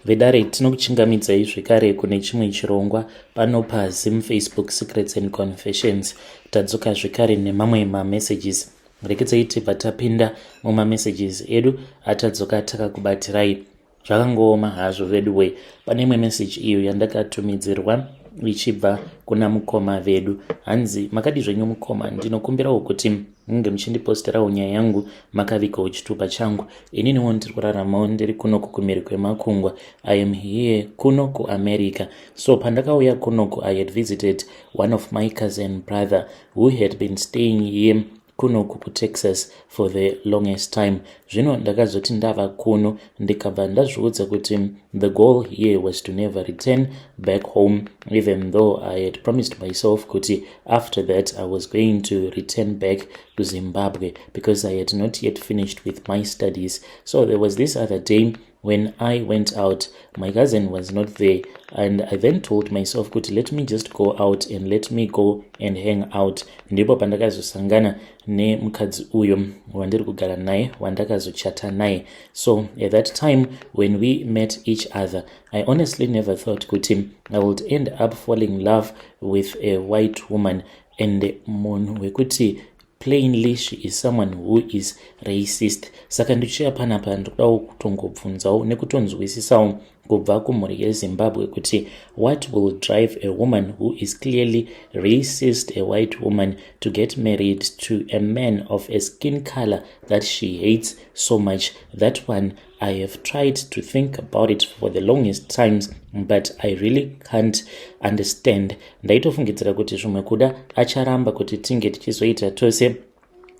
vedare tinokuchingamidzai zvekare kune chimwe chirongwa pano paZim Facebook Secrets and Confessions. Tadzoka zvekare nemamwe mamessages. Rekedzai tibva tapinda mumamessages edu atadzoka takakubatirai. Zvakangooma hazvo veduwe. Pane imwe message iyo yandakatumidzirwa ichibva kuna mukoma vedu. Hanzi makadi zvenyu mukoma, ndinokumbirawo kuti munge muchindiposterawo nyaya yangu makavikawo chitupa changu. Ininiwo ndiri kuraramawo ndiri kuno kumhiri kwemakungwa. I am here kuno kuAmerica. So pandakauya kunoku I had visited one of my cousin brother who had been staying here kuno kuTexas for the longest time. Zvino ndakazoti ndava kuno ndikabva ndazviudza kuti the goal here was to never return back home, even though I had promised myself kuti after that I was going to return back to Zimbabwe because I had not yet finished with my studies. So there was this other day when I went out, my cousin was not there, and I then told myself kuti let me just go out and let me go and hang out. Ndipo pandakazosangana nemukadzi uyo wandiri kugara naye wandakazochata naye. So at that time when we met each other, I honestly never thought kuti I would end up falling in love with a white woman, and munhu wekuti plainly she is someone who is racist. Saka ndichiya panapa ndokudawo kutongobvunzawo nekutonzwisisawo kubva kumhuri yeZimbabwe kuti what will drive a woman who is clearly racist, a white woman, to get married to a man of a skin color that she hates so much. That one, I have tried to think about it for the longest times, but I really can't understand. Ndaitofungidzira kuti zvimwe kuda acharamba kuti tinge tichizoita tose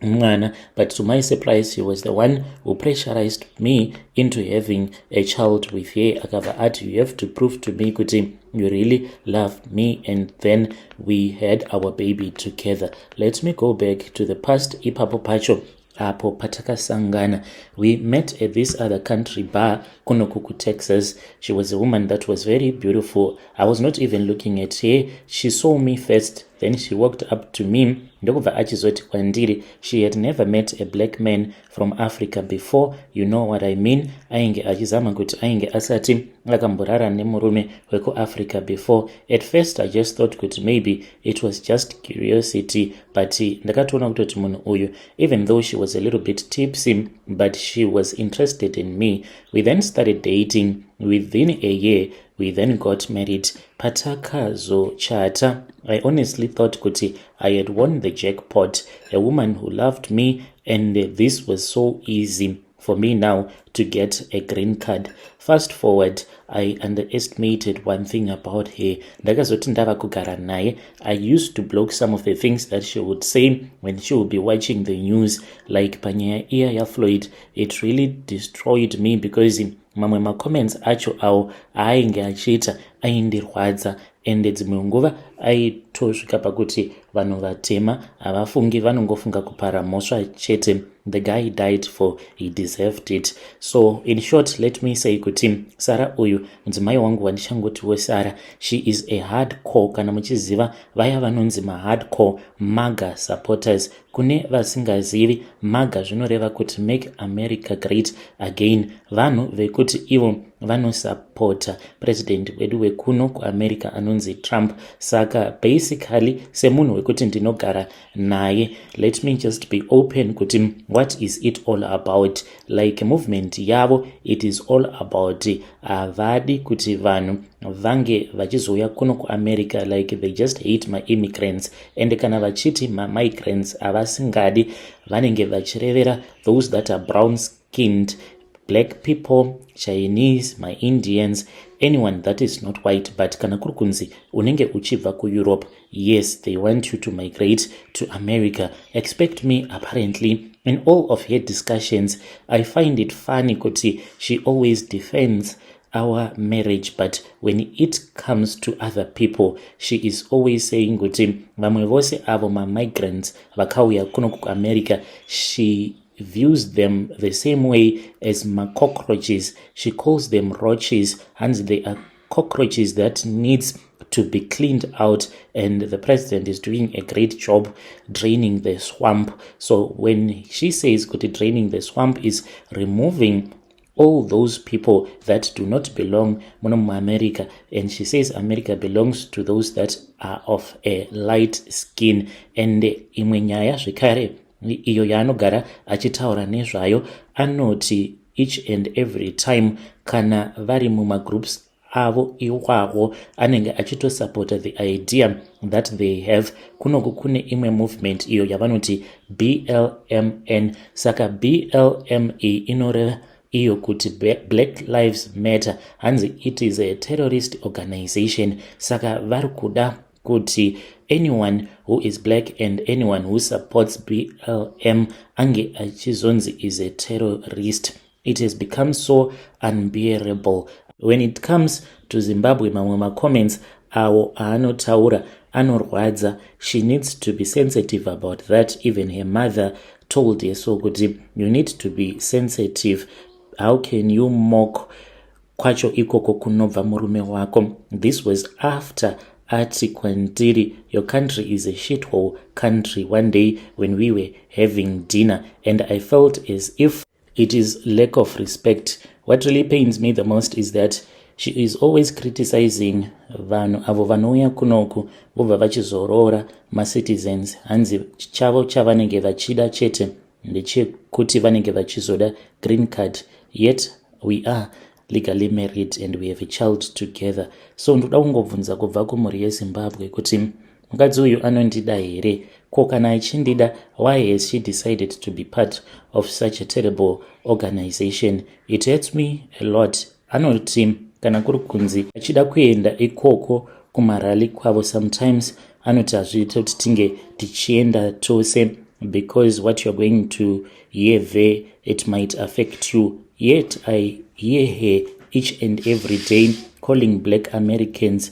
mwana, but to my surprise he was the one who pressurized me into having a child with her. Akava ati, you have to prove to me kuti you really love me, and then we had our baby together. Let me go back to the past. Ipapo pacho apo patakasangana, we met at this other country bar kuno kuTexas. She was a woman that was very beautiful. I was not even looking at her. She saw me first, then she walked up to me. Ndokubva achizoti kwandiri she had never met a black man from Africa before. You know what I mean? Ainge achizama kuti ainge asati akamborara nemurume wekuAfrica before. At first I just thought kuti maybe it was just curiosity, but ndakatoona kutoti munhu uyu, even though she was a little bit tipsy, but she was interested in me. We then started dating. Within a year we then got married. Patakazochata, I honestly thought kuti I had won the jackpot, a woman who loved me, and this was so easy for me now to get a green card. Fast forward, I underestimated one thing about her. Ndakazoti ndava kugara naye, I used to block some of the things that she would say when she would be watching the news, like panyaya iya ya Floyd. It really destroyed me because mamwe macomments acho awo ainge achiita aindirwadza, ende dzimwe nguva aitosvika pakuti vanhu vatema havafungi, vanongofunga kupara mhosva chete. The guy died for he deserved it. So in short, let me say kuti Sara uyu mudzimai wangu wandichangotiwo Sara, she is a hardcore, kana muchiziva vaya vanonzi hardcore MAGA supporters. Kune vasingazivi, MAGA zvinoreva kuti Make America Great Again. Vanhu vekuti ivo vanosupporta president wedu wekuno kuAmerica anonzi Trump. Saka basically semunhu wekuti ndinogara naye, let me just be open kuti what is it all about. Like movement yavo, it is all about avadi kuti vanhu vange vachizouya kuno kuAmerica, like they just hate my immigrants, and kana vachiti migrants avasingadi, vanenge vachirevera those that are brown skinned, black people, Chinese, my Indians, anyone that is not white. But kana kuri kunzi unenge uchibva kuEurope, yes, they want you to migrate to America. Expect me apparently in all of her discussions. I find it funny kuti she always defends our marriage, but when it comes to other people, she is always saying kuti vamwe vose avo migrants vakauya kuno kuAmerica, she views them the same way as cockroaches. She calls them roaches, and they are cockroaches that needs to be cleaned out, and the president is doing a great job draining the swamp. So when she says draining the swamp is removing all those people that do not belong muno America, and she says America belongs to those that are of a light skin. And imwe nyaya zvekare iyo yaanogara achitaura nezvayo anoti each and every time kana vari mumagroups avo iwawo anenge achitosupporta the idea that they have. Kunoku kune imwe movement iyo yavanoti BLMN. Saka BLME inoreva iyo kuti Black Lives Matter, hanzi it is a terrorist organization. Saka vari kuda kuti anyone who is black and anyone who supports BLM ange achizonzi is a terrorist. It has become so unbearable. When it comes to Zimbabwe, mamwe comments awo aanotaura anorwadza. She needs to be sensitive about that. Even her mother told her so kuti you need to be sensitive. How can you mock kwacho ikoko kunobva murume wako? This was after ati kwandiri, your country is a shithole country, one day when we were having dinner, and I felt as if it is lack of respect. What really pains me the most is that she is always criticizing vanhu avo vanouya kunoku vobva vachizorora macitizens. Hanzi chavo chavanenge vachida chete ndechekuti vanenge vachizoda green card, yet we are legally married and we have a child together. So ndoda kungobvunza kubva kumhuri yeZimbabwe kuti mukadzi uyu anondida here? Ko kana achindida, why has she decided to be part of such a terrible organization? It hurts me a lot. Anoti kana kuri kunzi achida kuenda ikoko kumarali kwavo, sometimes anoti hazviita kuti tinge tichienda tose, because what you're going to hear there, it might affect you. Yet I hear her each and every day calling black Americans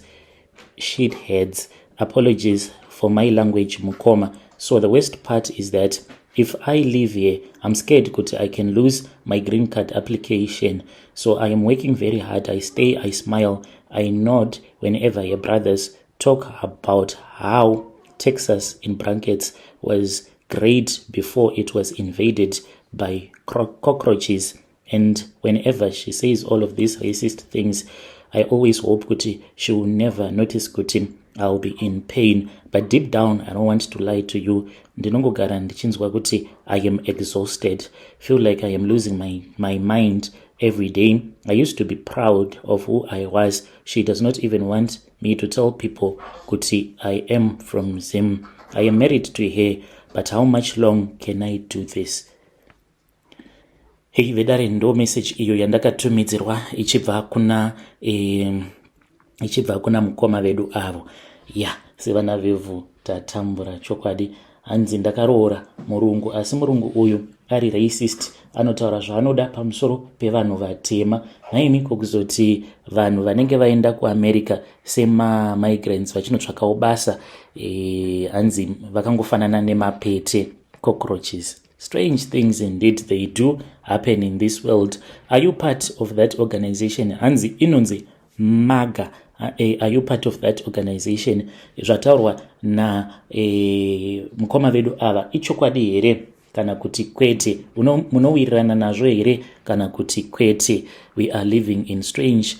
shitheads. Apologies for my language, Mukoma. So the worst part is that if I live here, I'm scared that I can lose my green card application. So I am working very hard. I stay, I smile, I nod whenever your brothers talk about how Texas, in brackets, was great before it was invaded by cockroaches. And whenever she says all of these racist things, I always hope kuti she will never notice kuti I'll be in pain. But deep down, I don't want to lie to you. Ndinongogara ndichinzwa kuti I am exhausted. Feel like I am losing my mind every day. I used to be proud of who I was. She does not even want me to tell people kuti I am from Zim. I am married to her, but how much long can I do this? Hey, vedare ndo message iyo yandakatumidzirwa ichibva kuna mukoma vedu avo. Sevana vevhu tatambura chokwadi. Hanzi ndakaroora murungu, asi murungu uyu ari racist, anotaura zvaanoda pamusoro pevanhu vatema. Naimiko kuzoti vanhu vanenge vaenda kuAmerica sema migrants vachinotsvakawo basa, hanzi vakangofanana nemapete, cockroaches. Strange things indeed they do happen in this world. Are you part of that organization? Hanzi inonzi MAGA. Are you part of that organization? Zvataurwa na mukoma vedu ava ichokwadi here kana kuti kwete? Munowirirana nazvo here kana kuti kwete? We are living in strange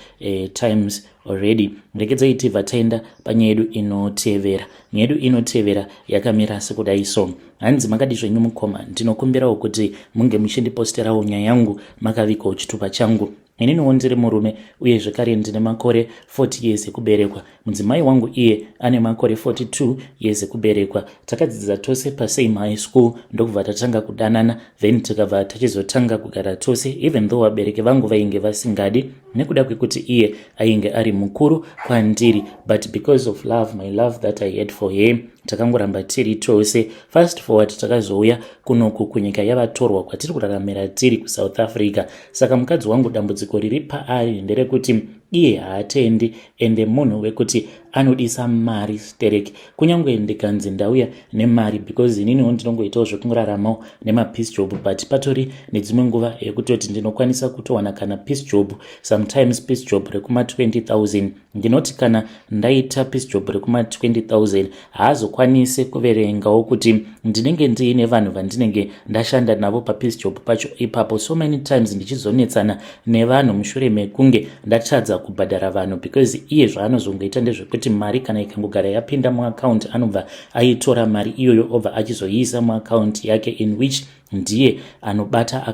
times already. Rekedzai tibva taenda panyaya yedu inotevera. Nyaya yedu inotevera yakamira sekudai so. Hanzi makadi zvenyu mukoma, ndinokumbirawo kuti munge muchindiposterawo nyaya yangu makavikawo chitupa changu. Inini ndiri murume uye zvekare ndine makore 40 years ekuberekwa. Mudzimai wangu iye ane makore 42 years ekuberekwa. Takadzidza tose pasame high school ndokubva tatanga kudanana, then tikabva tachizotanga kugara tose, even though vabereki vangu vainge vasingadi nekuda kwekuti iye ainge ari mukuru kwandiri, but because of love, my love that I had for him, takangoramba tiri tose. Fast forward takazouya kunoku kunyika yavatorwa kwatiri kuraramira tiri kuSouth Africa. Saka mukadzi wangu dambudziko riri paari nderekuti iye haatendi ende munhu wekuti anodisa mari stereki. Kunyange ndikanzi ndauya nemari because ininiwo ndinongoitawo zvekungoraramawo nemapeace job, but patori nedzimwe nguva yekutoti ndinokwanisa kutowana kana peace job, sometimes peace job rekuma 20,000. Ndinoti kana ndaita peace job rekuma 20,000 haazokwanise kuverengawo kuti ndinenge ndiine vanhu vandinenge ndashanda navo papeace job pacho ipapo. So many times ndichizonetsana nevanhu mushure mekunge ndatadza kubhadhara vanhu, because iye zvaanozongoita ndezvekuti mari kana ikangogara yapinda muaccount anobva aitora mari iyoyo obva achizoiisa muaccount yake, in which ndiye anobata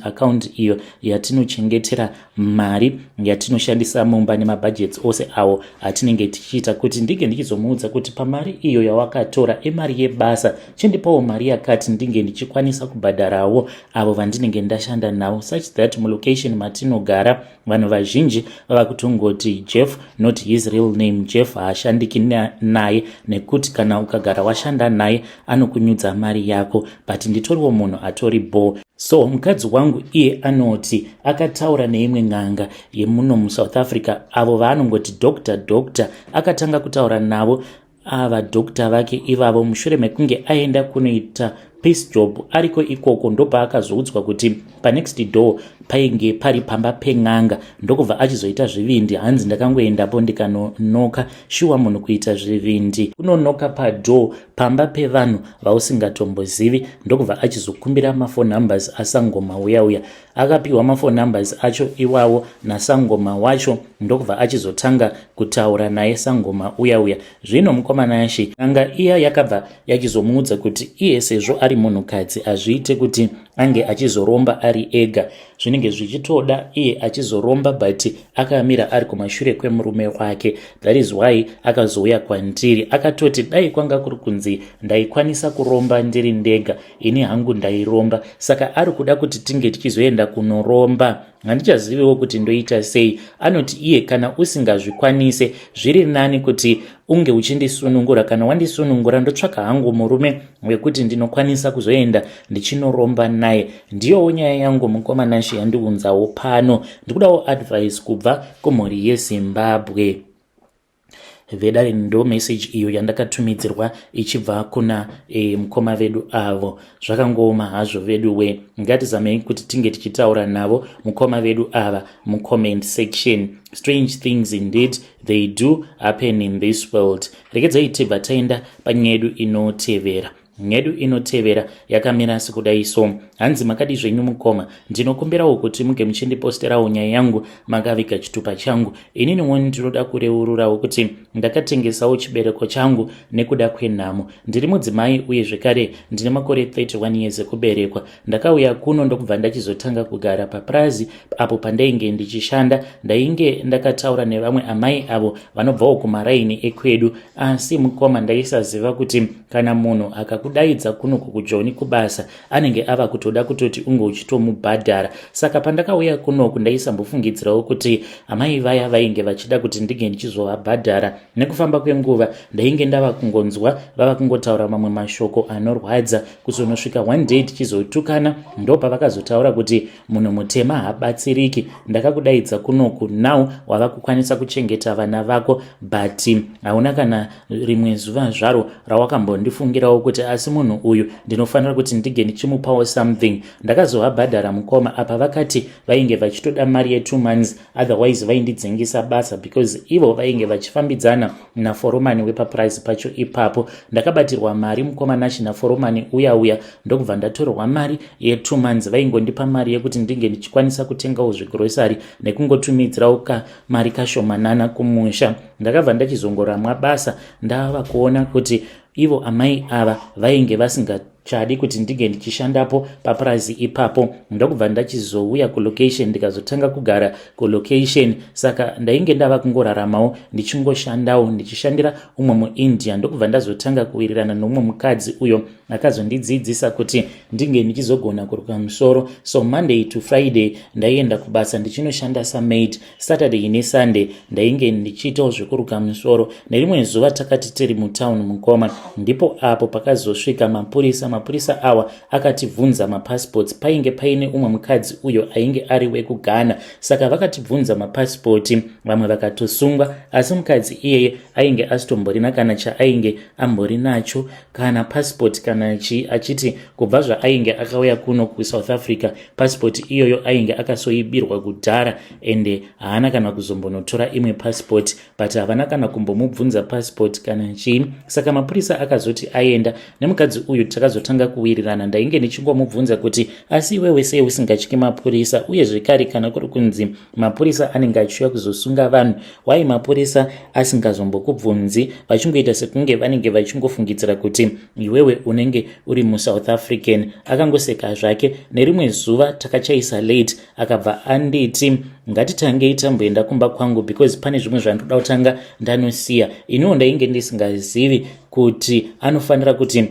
account iyo yatinochengetera mari yatinoshandisa mumba nemabudgets ose awo atinenge tichiita, kuti ndinge ndichizomuudza kuti pamari iyo yawakatora emari yebasa chindipawo mari yakati ndinge ndichikwanisa kubhadharawo avo vandinenge ndashanda navo, such that mulocation matinogara vanhu vazhinji vava kutongoti Jeff, not his real name. Jeff haashandiki naye nekuti kana ukagara washanda naye anokunyudza mari yako, but nditoriwo munhu atori bo. So mukadzi wangu iye anoti akataura neimwe ng'anga yemuno muSouth Africa, avo vaanongoti doctor, akatanga kutaura navo ava doctor vake ivavo mushure mekunge aenda kunoita peace job ariko ikoko, ndobva akazoudzwa kuti panext door painge pari pamba peng'anga, ndokubva achizoita zvivindi. Hanzi ndakangoendapo ndikanonoka, shuwa munhu kuita zvivindi kunonoka padoor pamba pevanhu vausingatombozivi, ndokubva achizokumbira mafone numbers asangoma uya akapiwa mafone numbers acho iwawo nasangoma wacho, ndokubva achizotanga kutaura naye sangoma uya. Zvino mukomana yashi ng'anga iya yakabva yachizomuudza kuti iye sezvo ari munhukadzi azviite kuti ange achizoromba ari ega, zvinenge zvichitoda iye achizoromba, but akamira ari kumashure kwemurume wake. That is why akazouya kwandiri akatoti dai kwanga kuri kunzi ndaikwanisa kuromba ndiri ndega, ini hangu ndairomba, saka ari kuda kuti tinge tichizoenda kunoromba, handichaziviwo kuti ndoita sei. Anoti iye kana usingazvikwanise zviri nani kuti unge uchindisunungura, kana wandisunungura ndotsvaka hangu murume wekuti ndinokwanisa kuzoenda ndichinoromba naye. Ndiyowo nyaya yangu mukomana shi yandiunzawo pano, ndikudawo advice kubva kumhuri yeZimbabwe. Vedare ndo message iyo yandakatumidzirwa ichibva kuna mukoma vedu avo. Zvakangoma hazvo vedu we, ngatizamei kuti tinge tichitaura navo mukoma vedu ava mucomment section. Strange things indeed they do happen in this world. Rekedzai tibva taenda panyedu inotevera. Nyedu inotevera yakamira sekudai so. Hanzi makadi zvenyu mukoma, ndinokumbirawo kuti muge muchindiposterawo nyaya yangu makaviga chitupa changu. Ininiwo ndinoda kureururawo kuti ndakatengesawo chibereko changu nekuda kwenhamo. Ndiri mudzimai uye zvekare ndine makore 31 years ekuberekwa. Ndakauya kuno ndokubva ndachizotanga kugara paPrazi apo pandainge ndichishanda. Ndainge ndakataura nevamwe amai avo vanobvawo kumaraini ekwedu, asi mukoma ndaisaziva kuti kana munhu akakudaidza kuno kukujoni kubasa anenge ava kutoda kutoti unge uchitomubhadhara. Saka pandakauya kunoku ndaisambofungidzirawo kuti amai vaya vainge vachida kuti ndige ndichizovabhadhara. Nekufamba kwenguva ndainge ndava kungonzwa vava kungotaura mamwe mashoko anorwadza, kuzonosvika one day tichizotukana ndopa vakazotaura kuti munhu mutema habatsiriki. Ndakakudaidza kunoku, now wava kukwanisa kuchengeta vana vako, but hauna kana rimwe zuva zvaro rawakambondifungirawo kuti asi munhu uyu ndinofanira kuti ndige ndichimupawo something. Ndakazovabhadhara mukoma apa vakati vainge vachitoda mari ye2 months, otherwise vaindidzingisa basa because ivo vainge vachifambidzana naforomani wepaPrice pacho ipapo. Ndakabatirwa mari mukoma nashi naforomani uya ndokubva ndatorwa mari ye2 months. Vaingondipa mari yekuti ndinge ndichikwanisa kutengawo zvigrocery nekungotumidzirawo mari kashomanana kumusha. Ndakabva ndachizongoramwa basa ndava kuona kuti ivo amai ava vainge vasingachadi kuti ndige ndichishandapo paPrazi ipapo. Ndokubva ndachizouya kulocation ndikazotanga kugara kulocation, saka ndainge ndava kungoraramawo ndichingoshandawo ndichishandira umwe muIndia. Ndokubva ndazotanga kuwirirana nomumwe mukadzi uyo akazondidzidzisa kuti ndinge ndichizogona kuruka musoro. So Monday to Friday ndaienda kubasa ndichinoshanda samaid, Saturday neSunday ndainge ndichiitawo zvekuruka musoro. Nerimwe zuva takati tiri mutown mukoma, ndipo apo pakazosvika mapurisa mapurisa awa akatibvunza mapassports, painge paine umwe mukadzi uyo ainge ari wekughana, saka vakatibvunza mapasipoti, vamwe vakatosungwa, asi mukadzi iyeye ainge asitomborina kana chaainge ambori nacho kana passport kana achiti kubva zvaainge akauya kuno kuSouth Africa passport iyoyo ainge akasoibirwa kudhara ende haana kana kuzombonotora imwe passport, but havana kana kumbomubvunza passport kana chii. Saka mapurisa akazoti aenda nemukadzi uyu takazotanga kuwirirana. Ndainge ndichingomubvunza kuti asi iwewe sei usingatyi mapurisa, uye zvekare kana kuri kunzi mapurisa anenge achiuya kuzosunga vanhu, wai mapurisa asingazombokubvunzi vachingoita sekunge vanenge vachingofungidzira kuti iwewe unenge uri muSouth African. Akangoseka zvake. Nerimwe zuva takachaisa late akabva anditi ngatitangei tamboenda kumba kwangu because pane zvimwe zvandoda kutanga ndanosiya. Iniwo ndainge ndisingazivi kuti anofanira kuti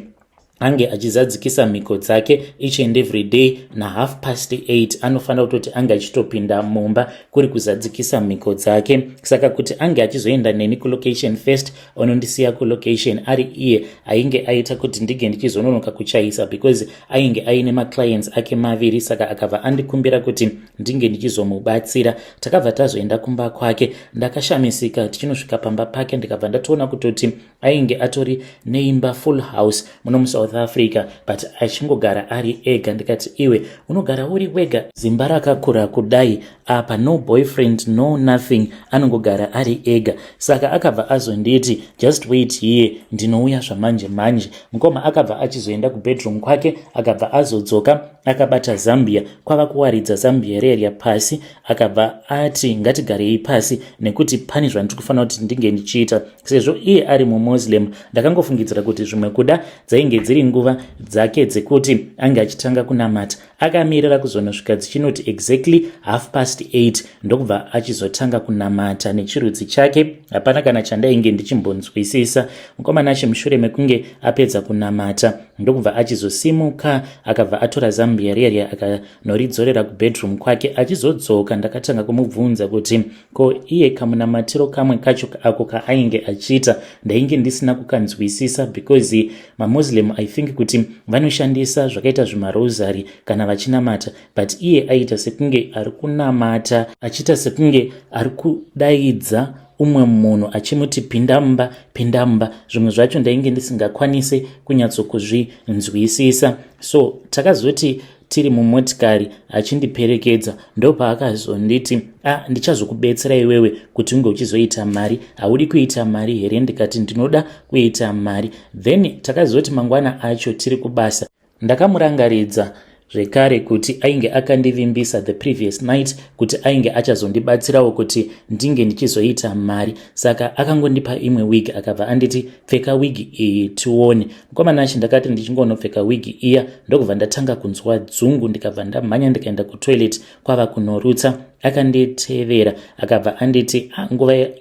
ange achizadzikisa mhiko dzake each and every day na 8:30 anofanira kutoti ange achitopinda mumba kuri kuzadzikisa mhiko dzake. Saka kuti ange achizoenda neni kulocation first onondisiya kulocation ari iye ainge aita kuti ndige ndichizononoka kuchaisa because ainge aine maclients ake maviri. Saka akabva andikumbira kuti ndinge ndichizomubatsira. Takabva tazoenda kumba kwake. Ndakashamisika tichinosvika pamba pake ndikabva ndatoona kutoti ainge atori neimba full house muno muSouth Africa, but achingogara ari ega. Ndikati iwe unogara uri wega zimba rakakura kudai apa, no boyfriend no nothing, anongogara ari ega. Saka akabva azonditi just wait here, ndinouya zvamanje manje. Mukoma akabva achizoenda kubedroom kwake, akabva azodzoka akabata Zambia, kwava kuwaridza Zambia reria pasi. Akabva ati ngatigarei pasi nekuti pane zvandiri kufanira kuti ndinge ndichiita. Sezvo iye ari muMuslim, ndakangofungidzira kuti zvimwe kuda dzainge dziri nguva dzake dzekuti ange achitanga kunamata. Akamirira kuzonosvika dzichinoti exactly 8:30 ndokubva achizotanga kunamata nechirudzi chake. Hapana kana chandainge ndichimbonzwisisa. Mukomana mushure mekunge apedza kunamata ndokubva achizosimuka akabva atora Zambia reria akanoridzorera kubedroom kwake. Achizodzoka ndakatanga kumubvunza kuti ko iye kamunamatiro kamwe kacho ako kaainge achiita ndainge ndisina kukanzwisisa because maMuslim I think kuti vanoshandisa zvakaita zvimarosary kana vachinamata, but iye aita sekunge ari kunamata achiita sekunge ari kudaidza umwe munhu achimuti pinda mumba. Zvimwe zvacho ndainge ndisingakwanise kunyatsokuzvinzwisisa. So takazoti tiri mumotikari achindiperekedza ndopaakazonditi ndichazokubetsera iwewe kuti unge uchizoita mari. Haudi kuita mari here? Ndikati ndinoda kuita mari. Then takazoti mangwana acho tiri kubasa ndakamurangaridza zvekare kuti ainge akandivimbisa the previous night kuti ainge achazondibatsirawo kuti ndinge ndichizoita mari. Saka akangondipa imwe wig akabva anditi pfeka wig iyi tione. Mukomana acho ndakati ndichingonopfeka wig iya ndokubva ndatanga kunzwa dzungu. Ndikabva ndamhanya ndikaenda kutoilet kwava kunorutsa. Akanditevera akabva anditi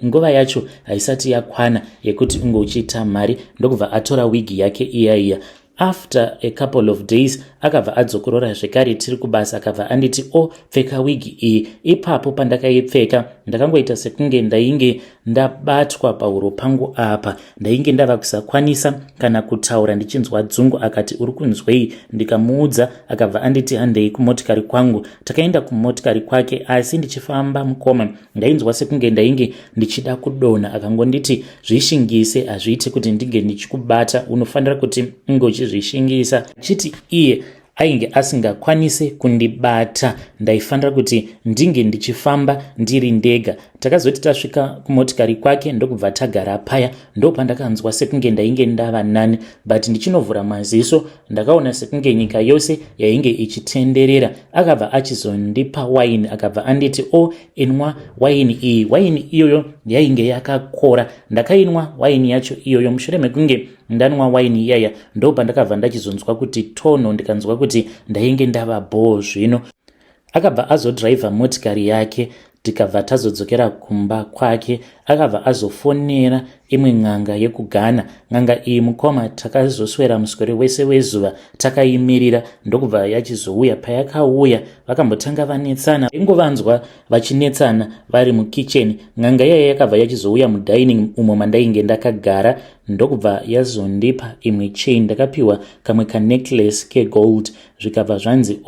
nguva yacho haisati yakwana yekuti unge uchiita mari. Ndokubva atora wig yake iya. After a couple of days akabva adzokorora zvekare tiri kubasa akabva anditi pfeka wigi iyi. Ipapo pandakaipfeka ndakangoita sekunge ndainge ndabatwa pahuro pangu apa, ndainge ndava kusakwanisa kana kutaura ndichinzwa dzungu. Akati uri kunzwei? Ndikamuudza akabva anditi handei kumotikari kwangu. Takaenda kumotikari kwake asi ndichifamba mukoma ndainzwa sekunge ndainge ndichida kudonha. Akangonditi zvishingise, hazviiti kuti ndinge ndichikubata, unofanira kuti unge uchizvishingisa. Chiti iye ainge asingakwanise kundibata, ndaifanira kuti ndinge ndichifamba ndiri ndega. Takazoti tasvika kumotikari kwake ndokubva tagara paya. Ndopandakanzwa sekunge ndainge ndava nani, but ndichinovhura maziso ndakaona sekunge nyika yose yainge ichitenderera. Akabva achizondipa waini akabva anditi inwa waini iyi. Waini iyoyo yainge yakakora. Ndakainwa waini yacho iyoyo. Mushure mekunge ndanwa waini iyaya ndopandakabva ndachizonzwa kuti tono, ndikanzwa kuti ndainge ndava bhoo zvino. Akabva azodhiraivha motikari yake. tikabva tazodzokera kumba kwake akabva azofonera imwe n'anga yekuGhana. N'anga iyi mukoma takazoswera muswere wese wezuva takaimirira ndokubva yachizouya. Payakauya vakambotanga vanetsana, ingovanzwa vachinetsana vari mukicheni. N'anga yaya yakabva yachizouya mudining umo mandainge ndakagara ndokubva yazondipa imwe chain. Ndakapiwa kamwe kanecklace kegold zvikabva zvanzi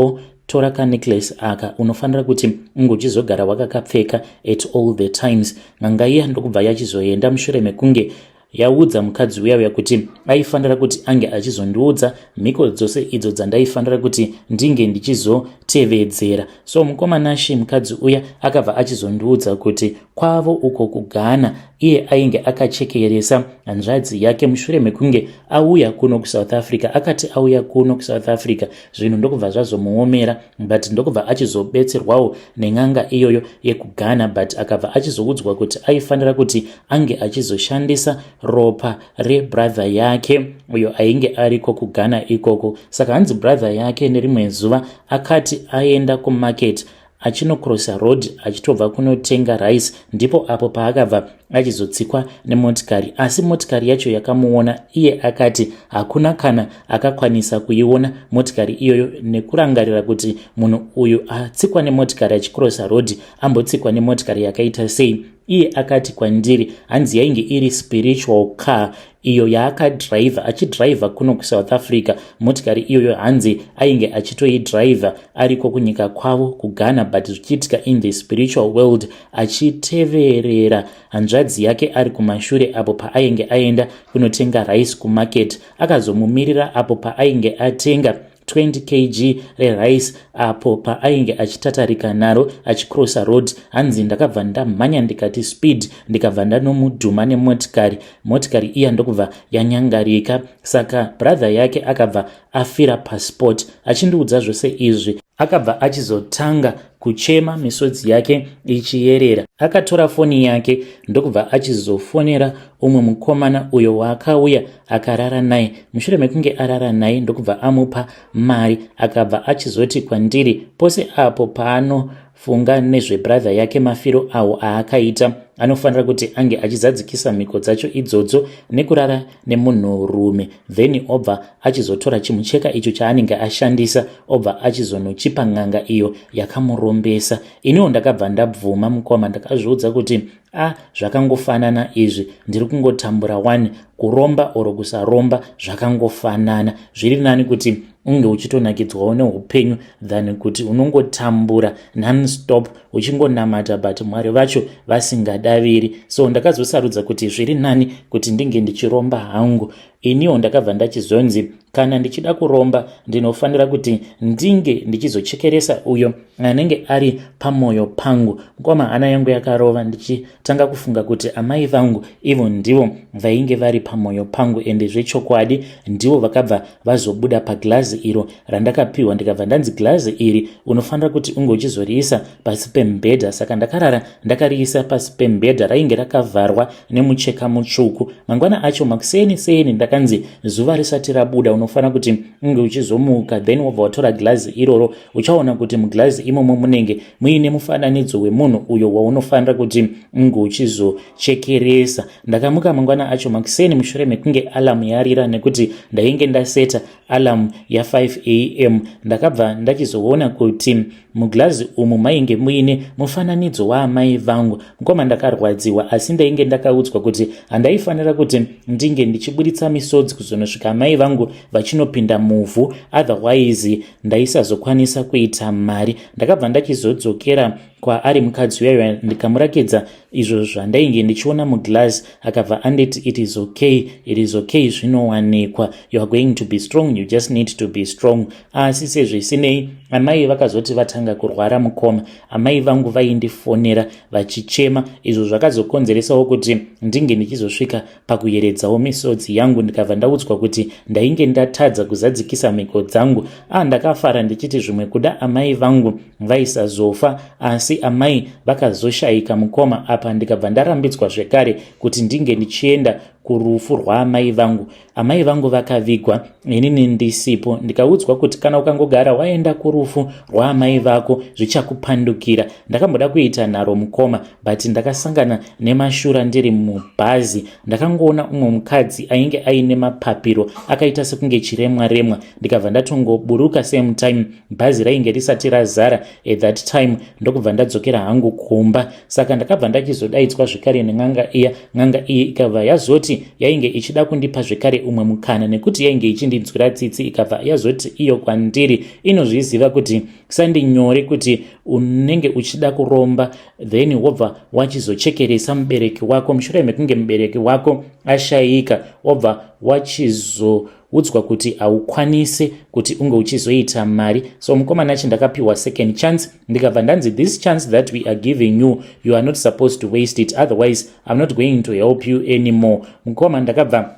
tora kanecklace aka unofanira kuti uchizogara wakakapfeka at all the times. N'anga iya ndokubva yachizoenda mushure mekunge yaudza mukadzi uya kuti aifanira kuti ange achizondiudza mhiko dzose idzo dzandaifanira kuti ndinge ndichizotevedzera. So mukomanashi mukadzi uya akabva achizondiudza kuti kwavo uko kuGhana iye ainge akachekeresa hanzvadzi yake mushure mekunge auya kuno kuSouth Africa. Akati auya kuno kuSouth Africa zvinhu ndokubva zvazomuomera, but ndokubva achizobetserwawo nen'anga iyoyo yekuGhana, but akabva achizoudzwa kuti aifanira kuti ange achizoshandisa ropa rebrother yake uyo ainge ariko kuGhana ikoko. Saka hanzi brother yake nerimwe zuva akati aenda kumarket achinokrosa road achitobva kunotenga rice, ndipo apo paakabva achizotsikwa nemotikari. Asi motikari yacho yakamuona iye akati hakuna kana akakwanisa kuiona motikari iyoyo, nekurangarira kuti munhu uyu atsikwa nemotikari achikrosa road ambotsikwa nemotikari yakaita sei. Iye akati kwandiri hanzi yainge iri spiritual car iyo yaakadhiraivha achidhiraivha kuno kuSouth Africa. Motikari iyoyo hanzi ainge achitoidhiraivha ariko kunyika kwavo kuGhana, but zvichiitika in the spiritual world achiteverera hanzvadzi yake ari kumashure apo paainge aenda kunotenga rice kumarket. Akazomumirira apo paainge atenga 20 kg rerice apo paainge achitatarika naro achikrosa road. Hanzi ndakabva ndamhanya ndikati speed, ndikabva ndanomudhuma nemotikari. Motikari iya ndokubva yanyangarika. Saka brother yake akabva afira passport. Achindiudza zvose izvi akabva achizotanga kuchema, misodzi yake ichiyerera. Akatora foni yake ndokubva achizofonera umwe mukomana uyo waakauya akarara naye. Mushure mekunge arara naye ndokubva amupa mari. Akabva achizoti kwandiri pose apo paanofunga nezvebrother yake mafiro awo aakaita anofanira kuti ange achizadzikisa mhiko dzacho idzodzo nekurara nemunhurume, then obva achizotora chimucheka icho chaanenge ashandisa obva achizonochipa n'anga iyo yakamurombesa. Iniwo ndakabva ndabvuma mukoma, ndakazviudza kuti zvakangofanana izvi, ndiri kungotambura one, kuromba oro kusaromba zvakangofanana. Zviri nani kuti unge uchitonakidzwawo neupenyu than kuti unongotambura non-stop uchingonamata but Mwari vacho vasingadaviri. So ndakazosarudza kuti zviri nani kuti ndinge ndichiromba hangu. Iniwo ndakabva ndachizonzi kana ndichida kuromba ndinofanira kuti ndinge ndichizochekeresa uyo anenge ari pamwoyo pangu. Mukoma hana yangu yakarova ndichitanga kufunga kuti amai vangu ivo ndivo vainge vari pamwoyo pangu, ende zvechokwadi ndivo vakabva vazobuda paglazi iro randakapiwa. Ndikabva ndanzi glazi iri unofanira kuti unge uchizoriisa pasi pembedha. Saka ndakarara ndakariisa pasi pembedha, rainge rakavharwa nemucheka mutsvuku. Mangwana acho makuseni ndakanzi zuva risati rabuda unofanira kuti unge uchizomuka, then wabva watora glazi iroro uchaona kuti muglazi imomo munenge muine mufananidzo wemunhu uyo waunofanira kuti unge uchizochekeresa. Ndakamuka mangwana acho makuseni mushure mekunge alamu yarira, nekuti ndainge ndaseta alamu ya5 am. Ndakabva ndachizoona kuti muglazi umu mainge muine mufananidzo waamai vangu. Mukoma ndakarwadziwa, asi ndainge ndakaudzwa kuti handaifanira kuti ndinge ndichibuditsa misodzi kuzonosvika amai vangu vachinopinda muvhu, otherwise ndaisazokwanisa kuita mari. Ndakabva ndachizodzokera kwaari mukadzi uya ndikamurakidza izvo zvandainge ndichiona muglazi. Akabva anditi it is okay, zvinowanikwa, you are going to be strong, you just need to be strong. Asi sezvisinei amai vakazoti vatanga kurwara mukoma, amai vangu vaindifonera vachichema, izvo zvakazokonzeresawo kuti ndinge ndichizosvika pakuyeredzawo misodzi yangu. Ndikabva ndaudzwa kuti ndainge ndatadza kuzadzikisa mhiko dzangu. Ndakafara ndichiti zvimwe kuda amai vangu vaisazofa, asi amai vakazoshayika mukoma. Apa ndikabva ndarambidzwa zvekare kuti ndinge ndichienda kurufu rwaamai vangu. Amai vangu vakavigwa inini ndisipo, ndikaudzwa kuti kana ukangogara waenda kurufu rwaamai vako zvichakupandukira. Ndakamboda kuita nharo mukoma, but ndakasangana nemashura ndiri mubhazi. Ndakangoona umwe mukadzi ainge aine mapapiro akaita sekunge chiremwa-remwa, ndikabva ndatongoburuka same time. Bhazi rainge risati razara at that time, ndokubva ndadzokera hangu kumba. Saka ndakabva ndachizodaidzwa zvekare nen'anga iya. N'anga iyi ikabva yazoti yainge ichida kundipa zvekare umwe mukana, nekuti yainge ichindinzwira tsitsi. Ikabva yazoti iyo kwandiri inozviziva kuti sandinyore kuti unenge uchida kuromba then wobva wachizochekeresa mubereki wako mushure mekunge mubereki wako ashayika, wobva wachizoudzwa kuti haukwanise kuti unge uchizoita mari. So mukomana ndakapiwa second chance, ndikabva ndanzi this chance that we are giving you, you are not supposed to waste it, otherwise I'm not going to help you anymore. Mukoma ndakabva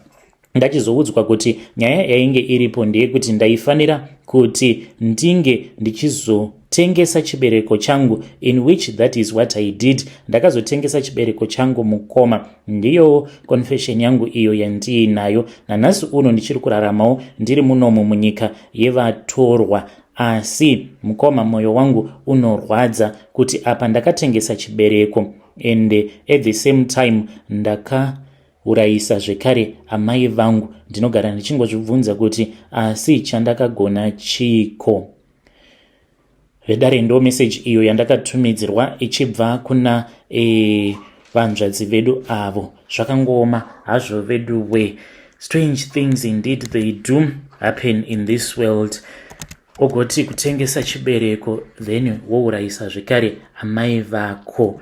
ndachizoudzwa kuti nyaya yainge iripo ndeyekuti ndaifanira kuti ndinge ndichizotengesa chibereko changu, in which that is what I did. Ndakazotengesa chibereko changu mukoma. Ndiyo confession yangu iyo yandiinayo. Nanhasi uno ndichiri kuraramawo ndiri munomu munyika yevatorwa. Asi mukoma, moyo wangu unorwadza kuti apa ndakatengesa chibereko and at the same time ndakaurayisa zvekare amai vangu. Ndinogara ndichingozvibvunza kuti asi chandakagona chiko. Vedare ndo message iyo yandakatumidzirwa ichibva kuna vanzvadzi vedu avo. Zvakangoma hazvo vedu we. Strange things indeed they do happen in this world. Ogoti kutengesa chibereko then wourayisa zvekare amai vako.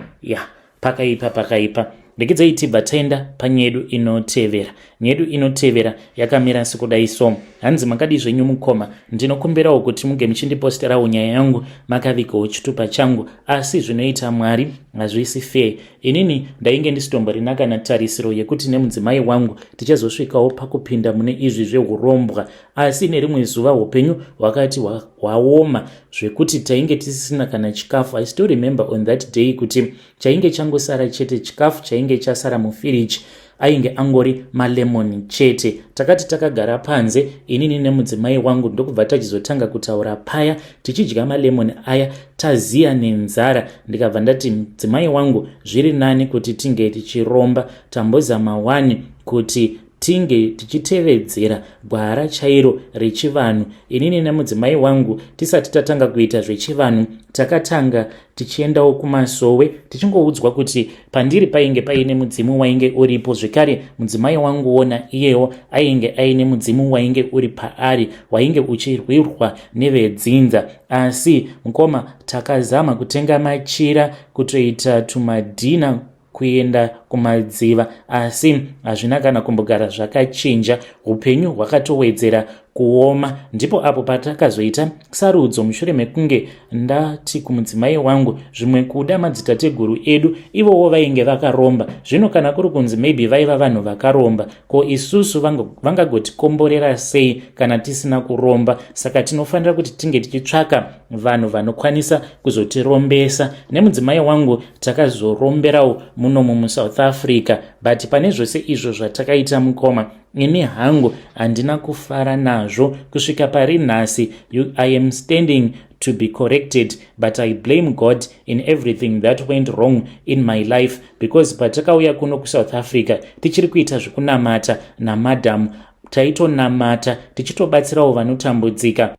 Pakaipa. Ndikidza tibva taenda panyedu inotevera. Nyedu inotevera yakamira sekudai so. Hanzi makadi zvenyu mukoma, ndinokumbirawo kuti muge muchindiposterawo nyaya yangu makavikawo chitupa changu, asi zvinoita Mwari hazvisi fair. Inini ndainge ndisitomborinaka natarisiro yekuti nemudzimai wangu tichazosvikawo pakupinda mune izvi zveurombwa, asi nerimwe zuva upenyu hwakati hwaoma zvekuti tainge tisisina kana chikafu. I still remember on that day kuti chainge changosara chete chikafu chainge chasara mufiriji ainge angori malemoni chete. Takati takagara panze inini nemudzimai wangu, ndokubva tachizotanga kutaura paya tichidya malemoni aya taziya nenzara. Ndikabva ndati mudzimai wangu, zviri nani kuti tinge tichiromba, tambozama wani kuti tinge tichitevedzera gwara chairo rechivanhu. Inini nemudzimai wangu tisati tatanga kuita zvechivanhu takatanga tichiendawo kumasowe tichingoudzwa kuti pandiri painge paine mudzimu wainge uripo. Zvekare mudzimai wangu wona iyewo ainge aine mudzimu wainge uri paari wainge uchirwirwa nevedzinza. Asi mukoma takazama kutenga machira kutoita tumadhina kuenda kumadziva, asi hazvina kana kumbogara zvakachinja. Upenyu hwakatowedzera kuoma. Ndipo apo patakazoita sarudzo mushure mekunge ndati kumudzimai wangu zvimwe kuda madzitateguru edu ivowo vainge vakaromba. Zvino kana kuri kunzi maybe vaiva vanhu vakaromba, ko isusu vangagotikomborera sei kana tisina kuromba? Saka tinofanira kuti tinge tichitsvaka vanhu vanokwanisa kuzotirombesa. Nemudzimai wangu takazoromberawo munomu muSouth Africa, but pane zvose izvo zvatakaita mukoma, ini hangu handina kufara nazvo kusvika pari nhasi. I am standing to be corrected, but I blame God in everything that went wrong in my life, because patakauya kuno kuSouth Africa tichiri kuita zvekunamata namadhamu, taitonamata tichitobatsirawo vanotambudzika,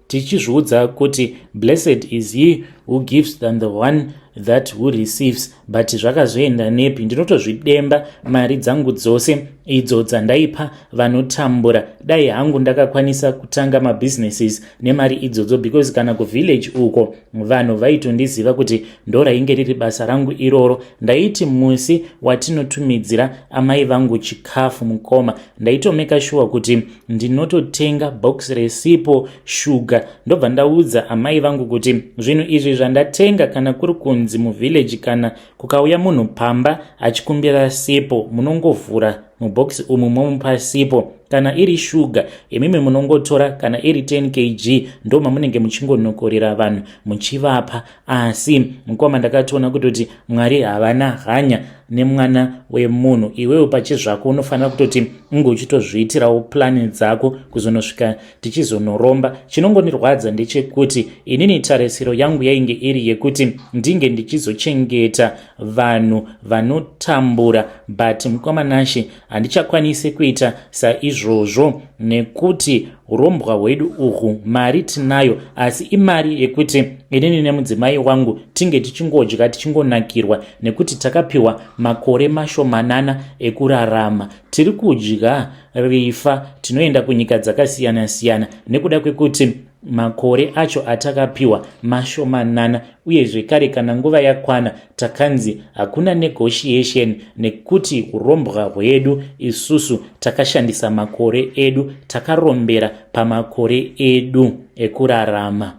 tichizviudza kuti blessed is he who gives than the one that who receives. But zvakazoenda nepi? Ndinotozvidemba mari dzangu dzose idzo dzandaipa vanotambura. Dai hangu ndakakwanisa kutanga mabusinesses nemari idzodzo, because kana kuvillage uko vanhu vaitondiziva kuti ndo rainge riri basa rangu iroro. Ndaiti musi watinotumidzira amai vangu chikafu mukoma, ndaitomeka sure kuti ndinototenga box resipo shuga. Ndobva ndaudza amai vangu kuti zvinhu izvi zvandatenga, kana kuri kunzi muvillage kana kukauya munhu pamba achikumbira sipo, munongovhura mubhokisi umu momupa sipo, kana iri shuga imimi munongotora kana iri 10 kg ndo mamunenge muchingonokorera vanhu muchivapa. Asi mukoma ndakatoona kutoti Mwari havana hanya nemwana wemunhu. Iwewe pachezvako unofanira kutoti unge uchitozviitirawo plani dzako kuzonosvika tichizonoromba. Chinongonirwadza ndechekuti inini tarisiro yangu yainge iri yekuti ndinge ndichizochengeta vanhu vanotambura, but mukoma Nashe handichakwanisi kuita saizvozvo nekuti urombwa hwedu uhwu mari tinayo, asi imari yekuti inini nemudzimai wangu tinge tichingodya tichingonakirwa nekuti takapiwa makore mashomanana ekurarama. Tiri kudya rifa, tinoenda kunyika dzakasiyana-siyana nekuda kwekuti makore acho atakapiwa mashomanana, uye zvekare kana nguva yakwana takanzi hakuna negotiation nekuti urombwa hwedu isusu takashandisa makore edu, takarombera pamakore edu ekurarama.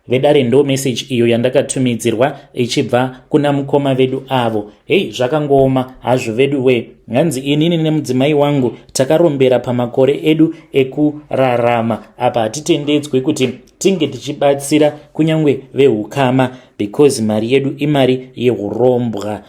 Vedare ndo message iyo yandakatumidzirwa ichibva kuna mukoma vedu avo. Hei, zvakangoma hazvo vedu we. Nganzi inini nemudzimai wangu takarombera pamakore edu ekurarama. Apa hatitendedzwe kuti tinge tichibatsira kunyangwe vehukama, because mari yedu imari yehurombwa.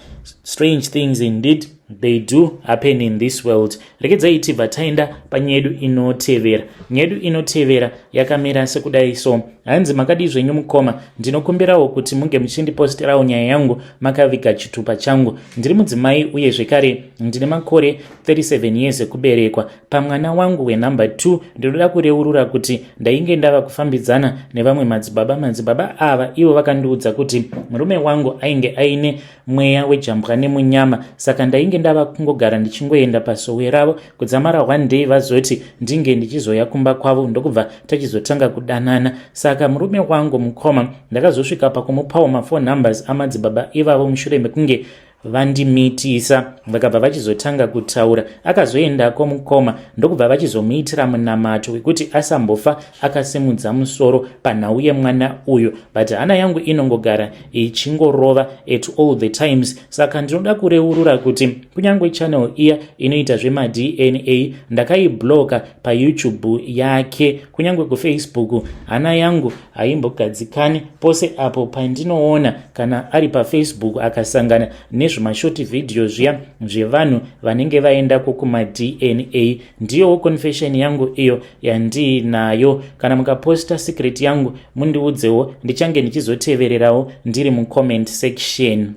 Strange things indeed they do happen in this world. Rekedzai tibva taenda panyedu inotevera. Nyedu inotevera yakamira sekudai so. Hanzi makadi zvenyu mukoma, ndinokumbirawo kuti munge muchindiposterawo nyaya yangu makaviga chitupa changu. Ndiri mudzimai uye zvekare ndine makore 37 years ekuberekwa. Pamwana wangu wenumber 2 ndinoda kureurura kuti ndainge ndava kufambidzana nevamwe madzibaba ava ivo vakandiudza kuti murume wangu ainge aine mweya wejambwa nemunyama, saka ndainge ndava kungogara ndichingoenda pasowe ravo kudzamara one day vazoti ndinge ndichizoya kumba kwavo ndokubva tachizotanga kudanana. Saka murume wangu mukoma ndakazosvika pakumupawo mafone numbers amadzibaba ivavo mushure mekunge vandimitisa, vakabva vachizotanga kutaura. Akazoendako mukoma ndokubva vachizomuitira munamato wekuti asambofa akasimudza musoro panhau yemwana uyu, but hana yangu inongogara ichingorova at all the times. Saka ndinoda kureurura kuti kunyangwe channel iya inoita zvema-DNA ndakaibloka paYouTube yake, kunyangwe kuFacebook hana yangu haimbogadzikani. Pose apo pandinoona kana ari paFacebook akasangana nezvimashoti video zviya zvevanhu vanenge vaendako kuma-DNA, ndiyowo confession yangu iyo yandinayo. Kana mukaposta secret yangu mundiudzewo, ndichange ndichizotevererawo ndiri mucomment section.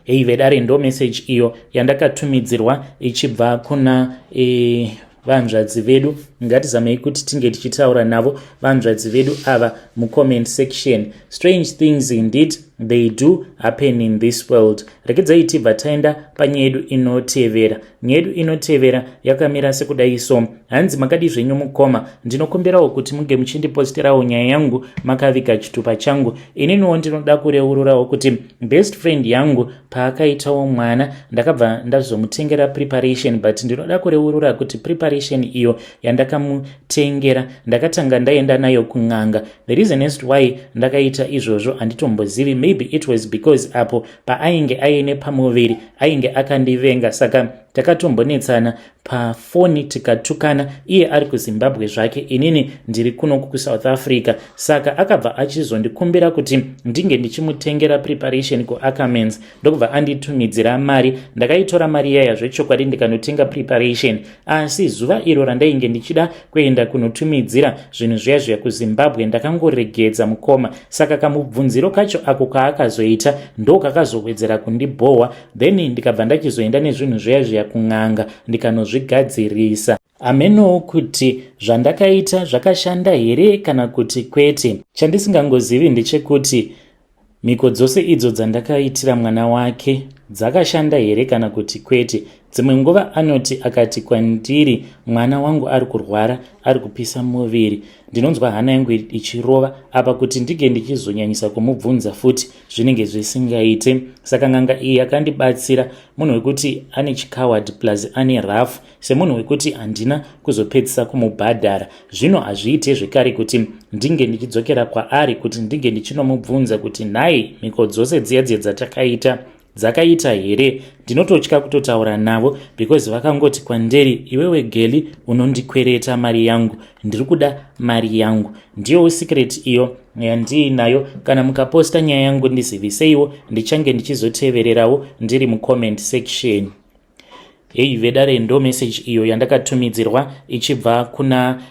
Hei vedare ndo message iyo yandakatumidzirwa ichibva kuna vanzvadzi vedu. Ngatizamei kuti tinge tichitaura navo vanzvadzi vedu ava mucomment section. Strange things indeed they do happen in this world. Rekedzai tibva taenda panyedu inotevera. Nyedu inotevera yakamira sekudai so. Hanzi makadi zvenyu mukoma, ndinokumbirawo kuti munge muchindiposterawo nyaya yangu makaviga chitupa changu. Ininiwo ndinoda kureururawo kuti best friend yangu paakaitawo mwana ndakabva ndazomutengera preparation, but ndinoda kureurura kuti preparation iyo yandakamutengera ndakatanga ndaenda nayo kun'anga. The reason as to why ndakaita izvozvo handitombozivi. Maybe it was because apo paainge aine pamuviri ainge akandivenga, saka takatombonetsana pafoni tikatukana. Iye ari kuZimbabwe zvake, inini ndiri kuno kuSouth Africa. Saka akabva achizondikumbira kuti ndinge ndichimutengera preparation kuAckermans, ndokubva anditumidzira mari. Ndakaitora mari yaya zvechokwadi ndikanotenga preparation, asi zuva iro randainge ndichida kuenda kunotumidzira zvinhu zviya kuZimbabwe ndakangoregedza mukoma. Saka kamubvunziro kacho ako kaakazoita ndo kakazowedzera kundibhohwa, then ndikabva ndachizoenda nezvinhu zviya kun'anga ndikanozvigadzirisa. Amenowo kuti zvandakaita zvakashanda here kana kuti kwete. Chandisingangozivi ndechekuti mhiko dzose idzo dzandakaitira mwana wake dzakashanda here kana kuti kwete. Dzimwe nguva anoti akati kwandiri mwana wangu ari kurwara, ari kupisa muviri, ndinonzwa hana yangu ichirova apa kuti ndige ndichizonyanyisa kumubvunza futi zvinenge zvisingaite. Saka ng'anga iyi yakandibatsira, munhu wekuti ane chicoward plus ane rafu, semunhu wekuti handina kuzopedzisa kumubhadhara. Zvino hazviite zvekare kuti ndinge ndichidzokera kwaari kuti ndinge ndichinomubvunza kuti nhai mhiko dzose dziya dzatakaita dzakaita here. Ndinototya kutotaura navo because vakangoti kwandiri, iwewe geli unondikwereta mari yangu, ndiri kuda mari yangu. Ndiyo secret iyo yandiinayo. Kana mukaposta nyaya yangu ndiziviseiwo, ndichange ndichizotevererawo ndiri mucomment section. Hey, vedare ndo message iyo yandakatumidzirwa ichibva kuna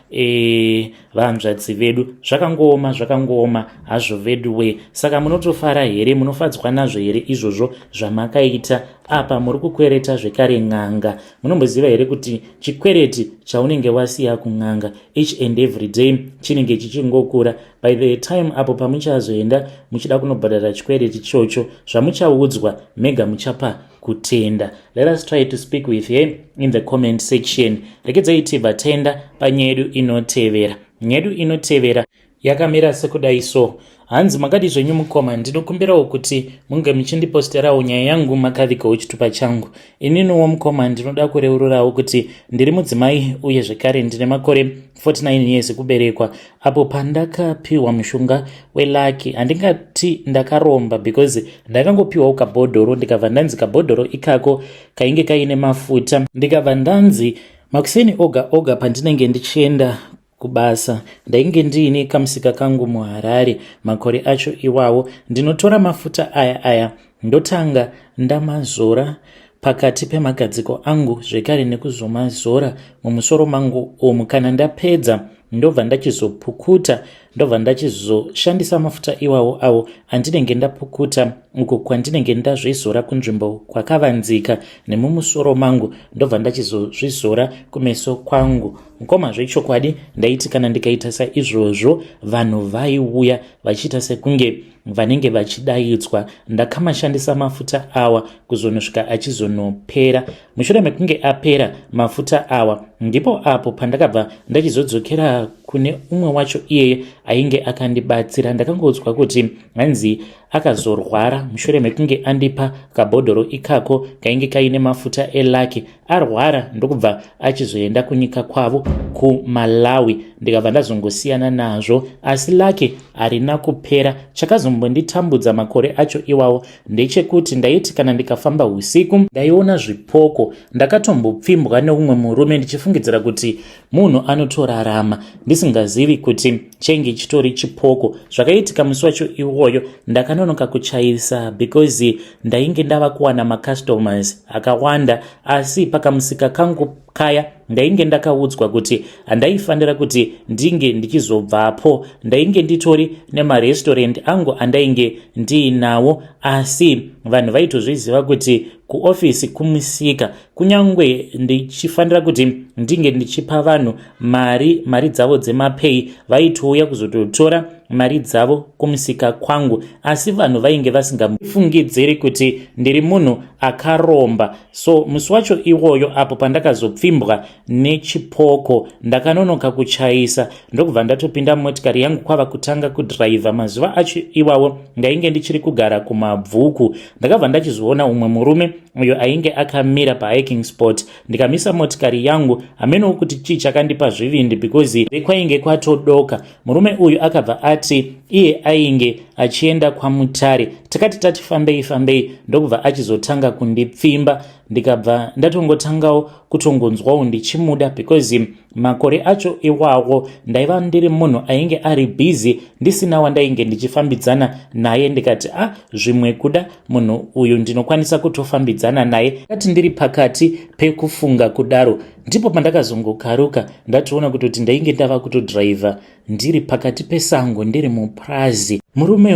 vanzvadzi vedu. Zvakangooma hazvo veduwe. Saka munotofara here, munofadzwa nazvo here izvozvo zvamakaita apa muri kukwereta zvekare n'anga. Munomboziva here kuti chikwereti chaunenge wasiya kun'anga each and every day chinenge chichingokura. By the time apo pamuchazoenda muchida kunobhadhara chikwereti chocho, zvamuchaudzwa mega muchapa kutenda. Let us try to speak with him in the comment section. Rekedzai tibva tenda panyaya yedu inotevera. Nyaya yedu inotevera yakamira sekudai so. Hanzi makati zvenyu mukoma, ndinokumbirawo kuti munge muchindiposterawo nyaya yangu makavikawo chitupa changu. Ininiwo mukoma ndinoda kureururawo kuti ndiri mudzimai uye zvekare ndine makore 49 years kuberekwa. Apo pandakapiwa mushonga welaki, handingati ndakaromba because ndakangopiwawo kabhodhoro, ndikabva ndanzi kabhodhoro ikako kainge kaine mafuta. Ndikabva ndanzi makuseni oga pandinenge ndichienda kubasa, ndainge ndiine kamusika kangu muHarare makore acho iwawo. Ndinotora mafuta aya ndotanga ndamazora pakati pemagadziko angu zvekare nekuzomazora mumusoro mangu omu. Kana ndapedza ndobva ndachizopukuta, ndobva ndachizoshandisa mafuta iwawo awo andinenge ndapukuta uko kwandinenge ndazvizora kunzvimbo kwakavanzika nemumusoro mangu, ndobva ndachizozvizora kumeso kwangu. Mukoma zvechokwadi ndaiti kana ndikaita saizvozvo vanhu vaiuya vachiita sekunge vanenge vachidaidzwa. ndakamashandisa mafuta awa kuzonosvika achizonopera. Mushure mekunge apera mafuta awa, ndipo apo pandakabva ndachizodzokera kune umwe wacho iyeye ainge akandibatsira. Ndakangodzwa kuti hanzi akazorwara mushure mekunge andipa kabhodhoro ikako kainge kaine mafuta elaki. Arwara ndokubva achizoenda kunyika kwavo kuMalawi. Ndikabva ndazongosiyana nazvo, asi lake harina kupera. Chakazombonditambudza makore acho iwawo ndechekuti ndaiti kana ndikafamba usiku ndaiona zvipoko. Ndakatombopfimbwa neumwe murume ndichifungidzira kuti munhu anotorarama, ndisingazivi kuti chenge chitori chipoko. Zvakaitika musi wacho iwoyo ndakanonoka kuchaisa because ndainge ndava kuwana macustomers akawanda, asi pakamusika kangu kaya ndainge ndakaudzwa kuti handaifanira kuti ndinge ndichizobvapo. Ndainge nditori nemarestaurant angu andainge ndiinawo, asi vanhu vaitozviziva kuti kuofisi kumusika kunyangwe ndichifanira kuti ndinge ndichipa vanhu mari dzavo dzemapei, vaitouya kuzototora mari dzavo kumusika kwangu, asi vanhu vainge vasingafungidziri kuti ndiri munhu akaromba. So musi wacho iwoyo apo pandakazopfimbwa nechipoko ndakanonoka kuchaisa, ndokubva ndatopinda motikari yangu kwava kutanga kudhiraivha. Mazuva acho iwawo ndainge ndichiri kugara kuMabvuku. Ndakabva ndachizoona umwe murume uyo ainge akamira pahiking spot. Ndikamisa motikari yangu, hamenowo kuti chii chakandipa zvivindi because kwainge kwatodoka. Murume uyu akabva ati iye ainge achienda kwaMutare. Takati tati fambei, ndokubva achizotanga kundipfimba. Ndikabva ndatongotangawo kutongonzwawo ndichimuda because makore acho iwawo ndaiva ndiri munhu ainge ari busy, ndisina wandainge ndichifambidzana naye. Ndikati zvimwe kuda munhu uyu ndinokwanisa kutofambidzana naye. Kati ndiri pakati pekufunga kudaro, ndipo pandakazongokaruka ndatoona kuti ndainge ndava kutodhiraivha ndiri pakati pesango ndiri muPrazi. Murume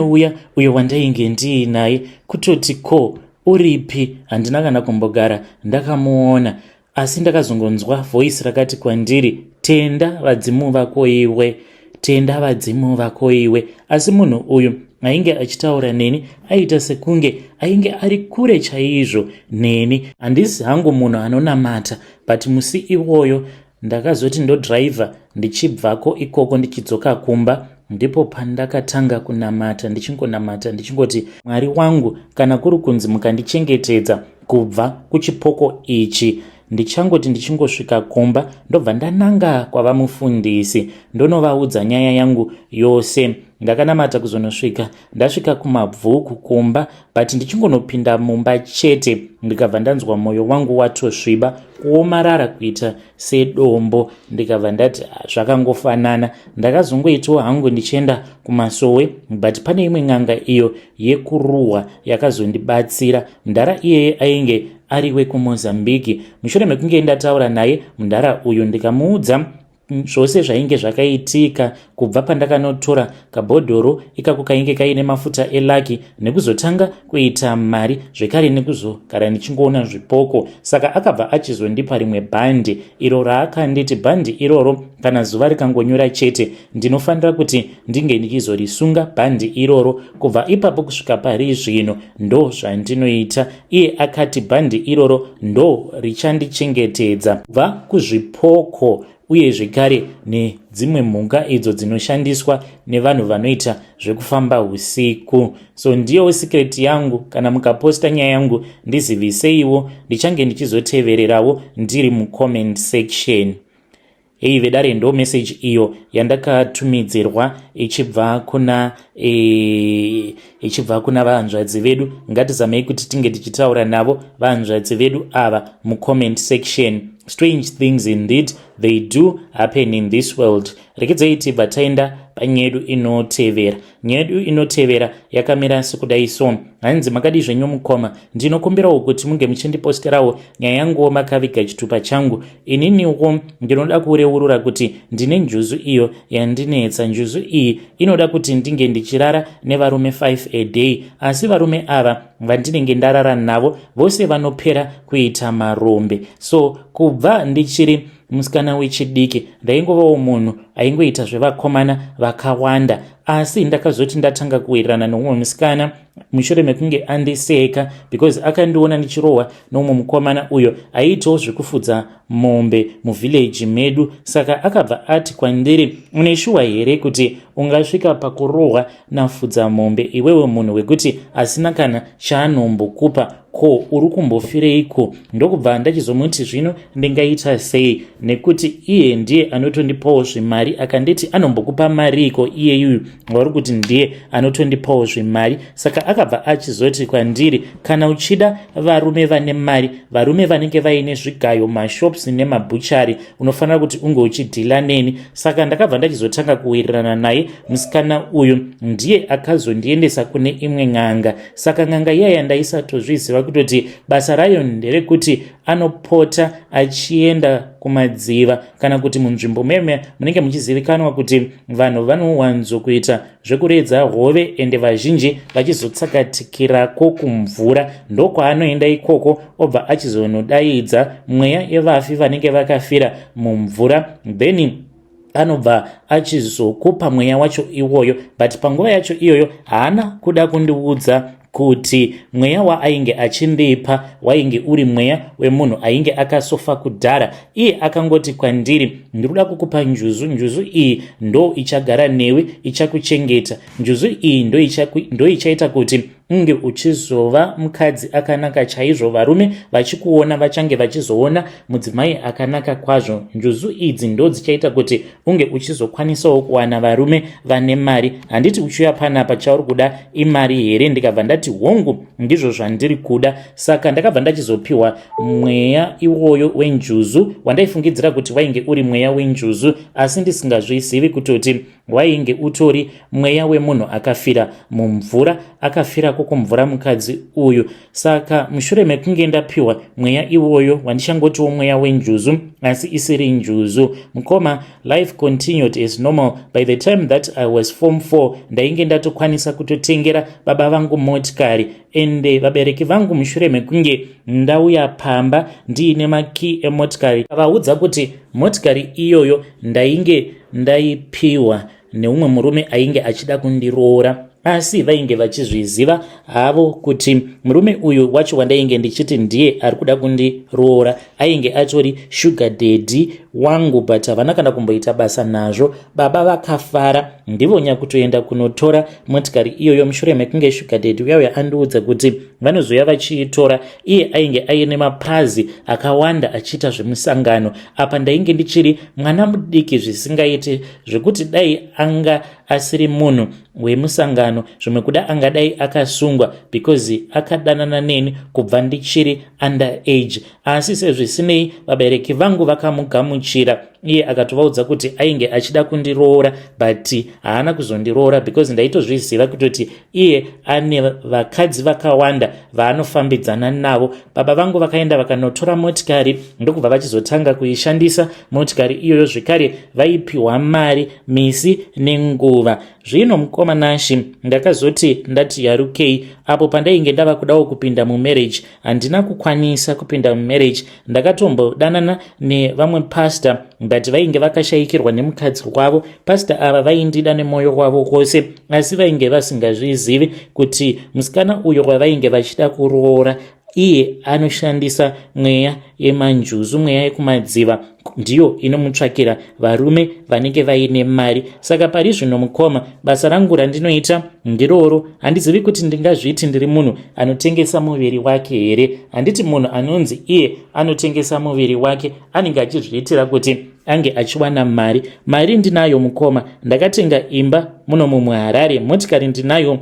uyo wandainge ndiinaye kutoti uripi, handina kana kumbogara ndakamuona, asi ndakazongonzwa voice rakati kwandiri, tenda vadzimu vako iwe, tenda vadzimu vako iwe. Asi munhu uyu ainge achitaura neni aita sekunge ainge ari kure chaizvo neni. Handisi hangu munhu anonamata, but musi iwoyo ndakazoti ndodhiraivha ndichibvako ikoko ndichidzoka kumba, ndipo pandakatanga kunamata, ndichingonamata ndichingoti, Mwari wangu, kana kuri kunzi mukandichengetedza kubva kuchipoko ichi, ndichangoti ndichingosvika kumba ndobva ndananga kwavamufundisi ndonovaudza nyaya yangu yose. Ndakanamata kuzonosvika ndasvika kumabvuku kumba, but ndichingonopinda mumba chete ndikabva ndanzwa mwoyo wangu watosviba kuomarara kuita sedombo. Ndikabva ndati zvakangofanana. Ndakazongoitawo hangu ndichienda kumasowe, but pane imwe n'anga iyo yekuruhwa yakazondibatsira. Mundara iyeye ainge ari wekumozambiki. Mushure mekunge ndataura naye mundara uyu ndikamuudza zvose zvainge zvakaitika kubva pandakanotora kabhodhoro ikako kainge kaine mafuta elaki nekuzotanga kuita mari zvekare nekuzogara ndichingoona zvipoko. Saka akabva achizondipa rimwe bhandi iro raakanditi bhandi iroro kana zuva rikangonyura chete ndinofanira kuti ndinge ndichizorisunga bhandi iroro. Kubva ipapo kusvika pari zvino ndo zvandinoita. Iye akati bhandi iroro ndo richandichengetedza kubva kuzvipoko uye zvekare nedzimwe mhuka idzo dzinoshandiswa nevanhu vanoita zvekufamba usiku. So ndiyowo secret yangu. Kana mukaposta nyaya yangu ndiziviseiwo, ndichange ndichizotevererawo ndiri mucomment section. Hei vedare ndo message iyo yandakatumidzirwa ichibva kuna vahanzvadzi vedu. Ngatizamei kuti tinge tichitaura navo vahanzvadzi vedu ava mucomment section. Strange things indeed they do happen in this world. Rekedzai tibva taenda panyedu inotevera. Nyedu inotevera yakamira sekudai so. Hanzi makadi zvenyu mukoma, ndinokumbirawo kuti munge muchindiposterawo nyaya yanguwo makaviga chitupa changu. Ininiwo ndinoda kureurura kuti ndine njuzu iyo yandinetsa. Njuzu iyi inoda kuti ndinge ndichirara nevarume 5 a day, asi varume ava vandinenge ndarara navo vose vanopera kuita marombe. So kubva ndichiri musikana wechidiki ndaingovawo munhu aingoita zvevakomana vakawanda, asi ndakazoti ndatanga kuwirirana nomumwe musikana mushure mekunge andiseka because akandiona ndichirohwa nomumwe mukomana uyo aiitawo zvekufudza mombe muvhileji medu. Saka akabva ati kwandiri, une shuwa here kuti ungasvika pakurohwa nafudza mombe iwewe munhu wekuti asina kana chaanombokupa? Ko uri kumbofireiko? Ndokubva ndachizomuti zvino ndingaita sei, nekuti iye ndiye anotondipawo zvimari. Akanditi anombokupa mariko iyeyu vari kuti ndiye anotondipawo zvimari. Saka akabva achizoti kwandiri, kana uchida varume vane mari, varume vanenge vaine zvigayo, mashops nemabhuchari, unofanira kuti unge uchidhila neni. Saka ndakabva ndachizotanga kuwirirana naye. Musikana uyu ndiye akazondiendesa kune imwe n'anga. Saka n'anga iyaya ndaisatozviziva kutoti basa rayo nderekuti anopota achienda kumadziva kana kuti munzvimbo meme munenge muchizivikanwa kuti vanhu vanowanzokuita zvekuredza hove ende vazhinji vachizotsakatikirako kumvura. Ndokwaanoenda ikoko obva achizonodaidza mweya yevafi vanenge vakafira mumvura, then anobva achizokupa mweya wacho iwoyo. But panguva yacho iyoyo haana kuda kundiudza kuti mweya waainge achindipa wainge uri mweya wemunhu ainge akasofa kudhara. Iye akangoti kwandiri, ndikuda kukupa njuzu. Njuzu iyi ndo ichagara newe, ichakuchengeta. Njuzu iyi ndo ichaita kuti unge uchizova mukadzi akanaka chaizvo. Varume vachikuona vachange vachizoona mudzimai akanaka kwazvo. Njuzu idzi ndo dzichaita kuti unge uchizokwanisawo kuwana varume vane mari. Handiti uchiuya panapa chauri kuda imari here? Ndikabva ndati hongu ndizvo zvandiri kuda. Saka ndakabva ndachizopiwa mweya iwoyo wenjuzu wandaifungidzira kuti wainge uri mweya wenjuzu, asi ndisingazvizivi kutoti wainge utori mweya wemunhu akafira mumvura, akafira kumvura mukadzi uyu. Saka mushure mekunge ndapiwa mweya iwoyo wandichangotiwo mweya wenjuzu asi isiri njuzu. Mukoma, life continued as normal. By the time that I was form 4 ndainge ndatokwanisa kutotengera baba vangu motikari, ende vabereki vangu mushure mekunge ndauya pamba ndiine makii emotikari vaudza kuti motikari iyoyo ndainge ndaipiwa neumwe murume ainge achida kundiroora, asi vainge vachizviziva havo kuti murume uyu wacho wandainge ndichiti ndiye ari kuda kundiroora ainge atori sugar daddy wangu, but havana kana kumboita basa nazvo. Baba vakafara ndivonya kutoenda kunotora motikari iyoyo mushure mekunge sugar daddy uyauya andiudza kuti vanozoya vachiitora. Iye ainge aine mapazi akawanda achiita zvemusangano. Apa ndainge ndichiri mwana mudiki zvisingaiti zvekuti dai anga asiri munhu wemusangano, zvimwe kuda angadai akasungwa because akadanana neni kubva ndichiri under age. Asi sezvisinei vabereki vangu vakamugamuchira. Iye akatovaudza kuti ainge achida kundiroora but haana kuzondiroora because ndaitozviziva kutoti iye ane vakadzi vakawanda vaanofambidzana navo. Baba vangu vakaenda vakanotora motikari ndokubva vachizotanga kuishandisa motikari iyoyo. Zvekare vaipiwa mari misi nenguva. Zvino mukomanashi ndakazoti ndati yarukei apo pandainge ndava kudawo kupinda mumarriage. Handina kukwanisa kupinda mumarriage. Ndakatombodanana nevamwe pastor but vainge vakashayikirwa nemukadzi wavo. Pastor ava vaindida nemwoyo wavo wose asi vainge vasingazvizivi kuti musikana uyo wavainge vachida kuroora iye anoshandisa mweya yemanjuzu, mweya yekumadziva, ndiyo inomutsvakira varume vanenge vaine mari. Saka pari zvino mukoma, basa rangu randinoita ndiroro. Handizivi kuti ndingazviti ndiri munhu anotengesa muviri wake here. Handiti munhu anonzi iye anotengesa muviri wake anenge achizviitira kuti ange achiwana mari. Mari ndinayo mukoma, ndakatenga imba muno muHarare, motikari ndinayo,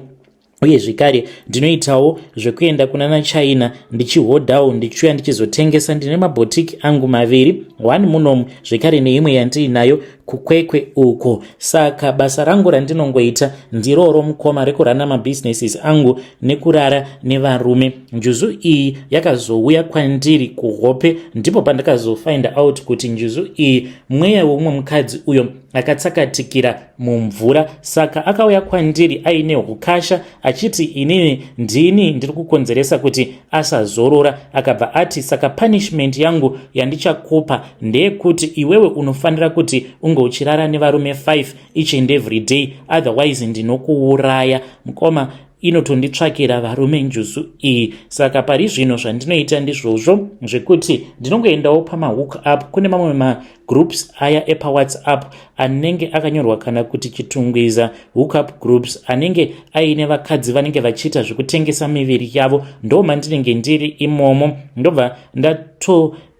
uye zvekare ndinoitawo zvekuenda kunana China ndichihodhawo ndichiuya ndichizotengesa. Ndine mabhotiki angu maviri, one munomu zvekare neimwe yandiinayo kukwekwe uko. Saka basa rangu randinongoita ndiroro mukoma, rekurana mabusinesses angu nekurara nevarume. Njuzu iyi yakazouya kwandiri kuhope, ndipo pandakazofind out kuti njuzu iyi mweya womwe mukadzi uyo akatsakatikira mumvura. Saka akauya kwandiri aine hukasha achiti inini ndini ndiri kukonzeresa kuti asazorora. Akabva ati saka punishment yangu yandichakupa ndeyekuti iwewe unofanira kuti unge uchirara nevarume 5 each and every day, otherwise ndinokuuraya. Mukoma, inotonditsvakira varume njuzu iyi. Saka pari zvino zvandinoita ndizvozvo zvekuti ndinongoendawo pamahook up. Kune mamwe magroups aya epawhatsapp anenge akanyorwa kana kuti chitungwiza hookup groups, anenge aine vakadzi vanenge vachiita zvekutengesa miviri yavo. Ndo mandinenge ndiri imomo, ndobva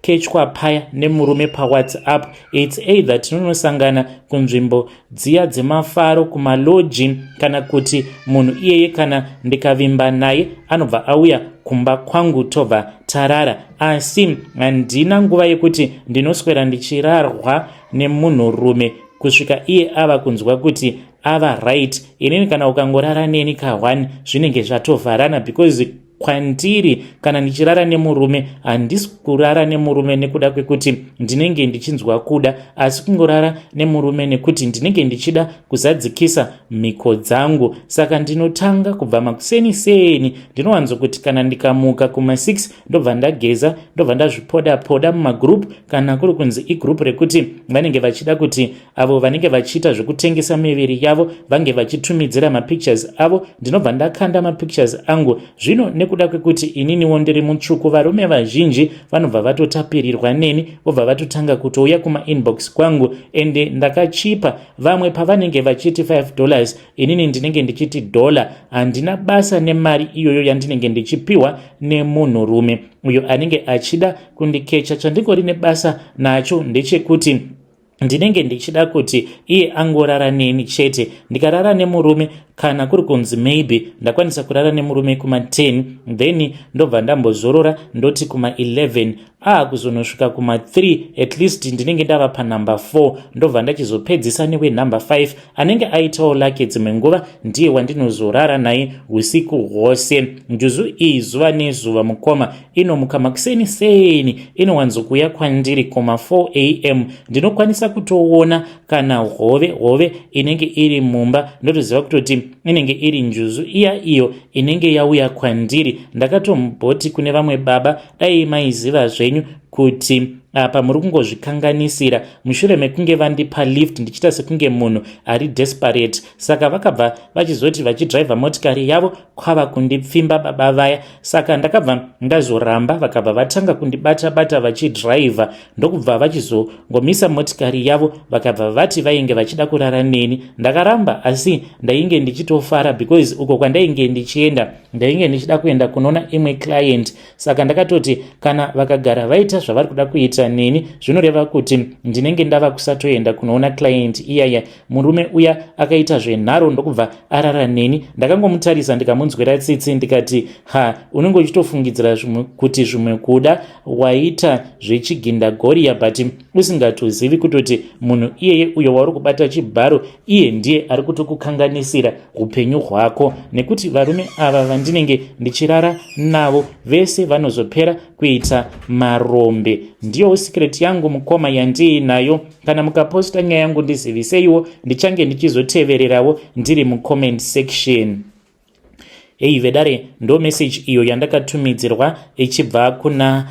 kechwa paya nemurume pawhatsapp. It's either tinonosangana kunzvimbo dziya dzemafaro, kumaloji, kana kuti munhu iyeye kana ndikavimba naye anobva auya kumba kwangu tobva tarara. Asi handina nguva yekuti ndinoswera ndichirarwa nemunhurume kusvika iye ava kunzwa kuti ava right. Inini kana ukangorara neni ka1 zvinenge zvatovharana, because kwandiri kana ndichirara nemurume handisi kurara nemurume nekuda kwekuti ndinenge ndichinzwa kuda, asi kungorara nemurume nekuti ndinenge ndichida kuzadzikisa mhiko dzangu. Saka ndinotanga kubva makuseni ndinowanzo kuti kana ndikamuka kuma6 ndobva ndageza, ndobva ndazvipoda mumagroup, kana kuri kunzi igroup rekuti vanenge vachida kuti avo vanenge vachiita zvekutengesa miviri yavo vange vachitumidzira mapictures avo, ndinobva ndakanda mapictures angu. Zvino nekuda kwekuti ininiwo ndiri mutsvuku, varume vazhinji vanobva vatotapirirwa neni, vobva vatotanga kutouya kuma-inbox kwangu, ende ndakachipa. Vamwe pavanenge vachiti $5, inini ndinenge ndichiti $. Handina basa nemari iyoyo yandinenge ndichipiwa nemunhurume uyo anenge achida kundikecha. Chandingori nebasa nacho ndechekuti ndinenge ndichida kuti iye angorara neni chete. Ndikarara nemurume kana kuri kunzi maybe ndakwanisa kurara nemurume kuma10, then ndobva ndambozorora ndoti kuma11, kuzonosvika kuma3 at least ndinenge ndava panumber 4, ndobva ndachizopedzisa newe number 5 anenge aitawo lake dzimwe nguva ndiye wandinozorara naye usiku hwose. Njuzu iyi zuva nezuva mukoma inomuka makuseni inowanzokuya kwandiri kuma 4 am. Ndinokwanisa kutoona kana hove inenge iri mumba, ndotoziva kutoti inenge iri njuzu iyo inenge yauya kwandiri. Ndakatomboti kune vamwe baba, dai maiziva zvenyu kuti apa muri kungozvikanganisira mushure mekunge vandipa lift ndichita sekunge munhu ari desperate. Saka vakabva vachizoti vachidhraivha motikari yavo kwava kundipfimba baba vaya. Saka ndakabva ndazoramba, vakabva vatanga kundibata-bata vachidhraivha ndokubva vachizongomisa motikari yavo, vakabva vati vainge vachida kurara neni. Ndakaramba, asi ndainge ndichitofara because uko kwandainge ndichienda ndainge ndichida kuenda kunoona imwe client. Saka ndakatoti kana vakagara vaita zvavari kuda kuita neni, zvinoreva kuti ndinenge ndava kusatoenda kunoona client iyaya. Murume uya akaita zvenharo ndokubva arara neni. Ndakangomutarisa ndikamunzwira tsitsi ndikati, unenge uchitofungidzira kuti zvimwe kuda waita zvechiginda goriya but usingatozivi kutoti munhu iyeye uyo wauri kubata chibharo iye ndiye ari kutokukanganisira upenyu hwako, nekuti varume ava vandinenge ndichirara navo vese vanozopera kuita marombe. Ndiyo secret yangu mukoma yandiinayo. Kana mukaposta nyaya yangu ndiziviseiwo, ndichange ndichizotevererawo ndiri mucomment section. Vedare ndo message iyo yandakatumidzirwa ichibva kuna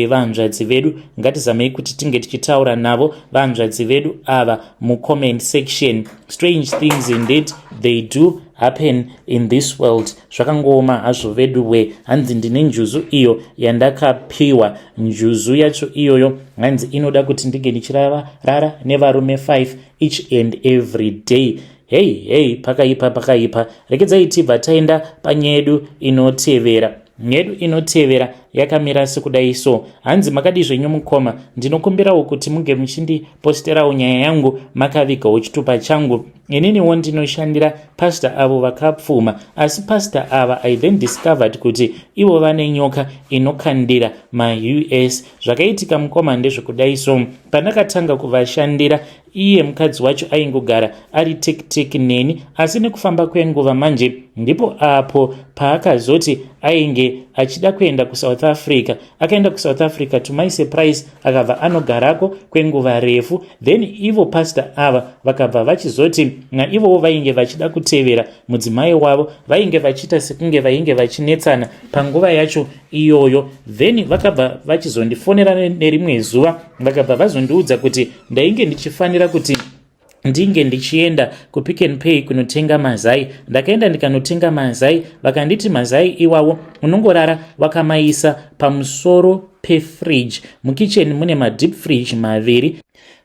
vanzvadzi vedu. Ngatizamei kuti tinge tichitaura navo vanzvadzi vedu ava mucomment section. Strange things indeed they do happen in this world. Zvakangoma hazvo veduwe. Hanzi ndine njuzu iyo yandakapiwa. Njuzu yacho iyoyo hanzi inoda kuti ndinge ndichirara nevarume 5 each and every day. Hey, pakaipa. Rekedzai tibva taenda panyedu inotevera. Nyedu inotevera yakamira sekudai so. Hanzi makadi zvenyu mukoma, ndinokumbirawo kuti munge muchindiposterawo nyaya yangu makavigawo chitupa changu. Ininiwo ndinoshandira pastor avo vakapfuma, asi pastor ava I then discovered kuti ivo vane nyoka inokandira ma-US. Zvakaitika mukoma ndezvekudai so. Pandakatanga kuvashandira, iye mukadzi wacho aingogara ari tek neni, asi nekufamba kwenguva manje ndipo apo paakazoti ainge achida kuenda kuSouth Africa. Akaenda kuSouth Africa to my surprise akabva anogarako kwenguva refu. Then ivo pastor ava vakabva vachizoti naivowo vainge vachida kutevera mudzimai wavo, vainge vachita sekunge vainge vachinetsana panguva yacho iyoyo. Then vakabva vachizondifonera nerimwe zuva, vakabva vazondiudza kuti ndainge ndichifanira kuti ndinge ndichienda kuPick n Pay kunotenga mazai. Ndakaenda ndikanotenga mazai, vakanditi mazai iwawo unongorara wakamaisa pamusoro pefridge. Mukitchen mune madeep fridge maviri.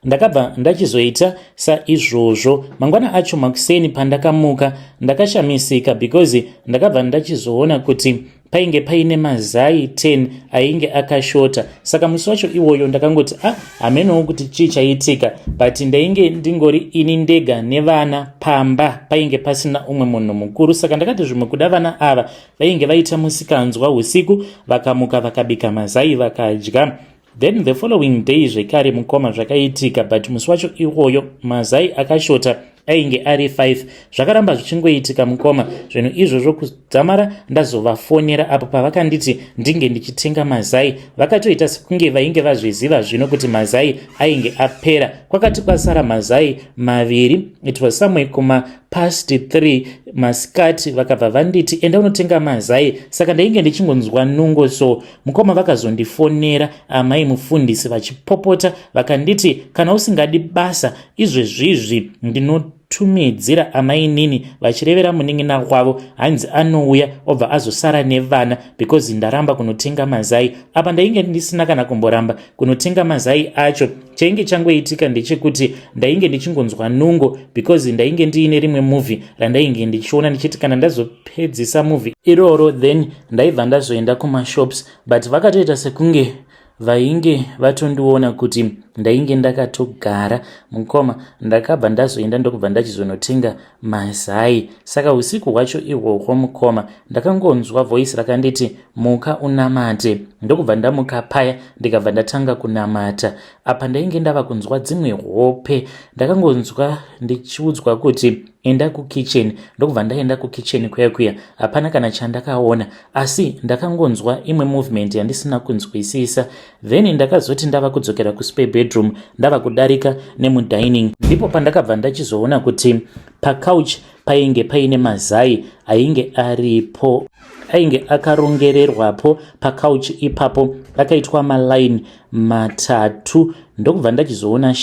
Ndakabva ndachizoita saizvozvo. Mangwana acho makuseni pandakamuka ndakashamisika because ndakabva ndachizoona kuti painge paine mazai 10 ainge akashota. Saka musi wacho iwoyo ndakangoti hamenowo kuti chii chaitika, but ndainge ndingori ini ndega nevana pamba, painge pasina umwe munhu mukuru. Saka ndakati zvimwe kuda vana ava vainge vaita musikanzwa usiku, vakamuka vakabika mazai vakadya. Then the following day zvekare mukoma zvakaitika, but musi wacho iwoyo mazai akashota ainge ari 5. Zvakaramba zvichingoitika mukoma. Zvinhu izvozvo kudzamara ndazovafonera apo pavakanditi ndinge ndichitenga mazai. Vakatoita sekunge vainge vazviziva zvino kuti mazai ainge apera. Kwakati kwasara mazai maviri. It was somewhere kuma past 3 masikati. Vakabva vanditi enda unotenga mazai. Saka ndainge ndichingonzwa nungo so. Mukoma vakazondifonera amai mufundisi vachipopota vakanditi kana usingadi basa izvezvizvi ndinotumidzira amai nini vachirevera munin'ina wavo, hanzi anouya obva azosara nevana because ndaramba kunotenga mazai. Apa ndainge ndisina kana kumboramba kunotenga mazai acho. Chainge changoitika ndechekuti ndainge ndichingonzwa nungo because ndainge ndiine rimwe movie randainge ndichiona ndichiti kana ndazopedzisa movie iroro then ndaibva ndazoenda kumashops, but vakatoita sekunge vainge vatondiona kuti ndainge ndakatogara mukoma. Ndakabva ndazoenda ndokubva ndachizonotenga mazai. Saka usiku hwacho ihwohwo mukoma ndakangonzwa voice rakanditi muka unamate. Ndokubva ndamuka paya ndikabva ndatanga kunamata. Apa ndainge ndava kunzwa dzimwe hope. Ndakangonzwa ndichiudzwa kuti enda kukitchen. Ndokubva ndaenda kukitchen kuya hapana kana chandakaona, asi ndakangonzwa imwe movement yandisina kunzwisisa. Then ndakazoti ndava kudzokera kuspare bedroom ndava kudarika nemudining, ndipo pandakabva ndachizoona kuti pacouch painge paine mazai ainge aripo. ainge akarongererwapo pakauchi ipapo, akaitwa malaini matatu. Ndokubva ndachizoona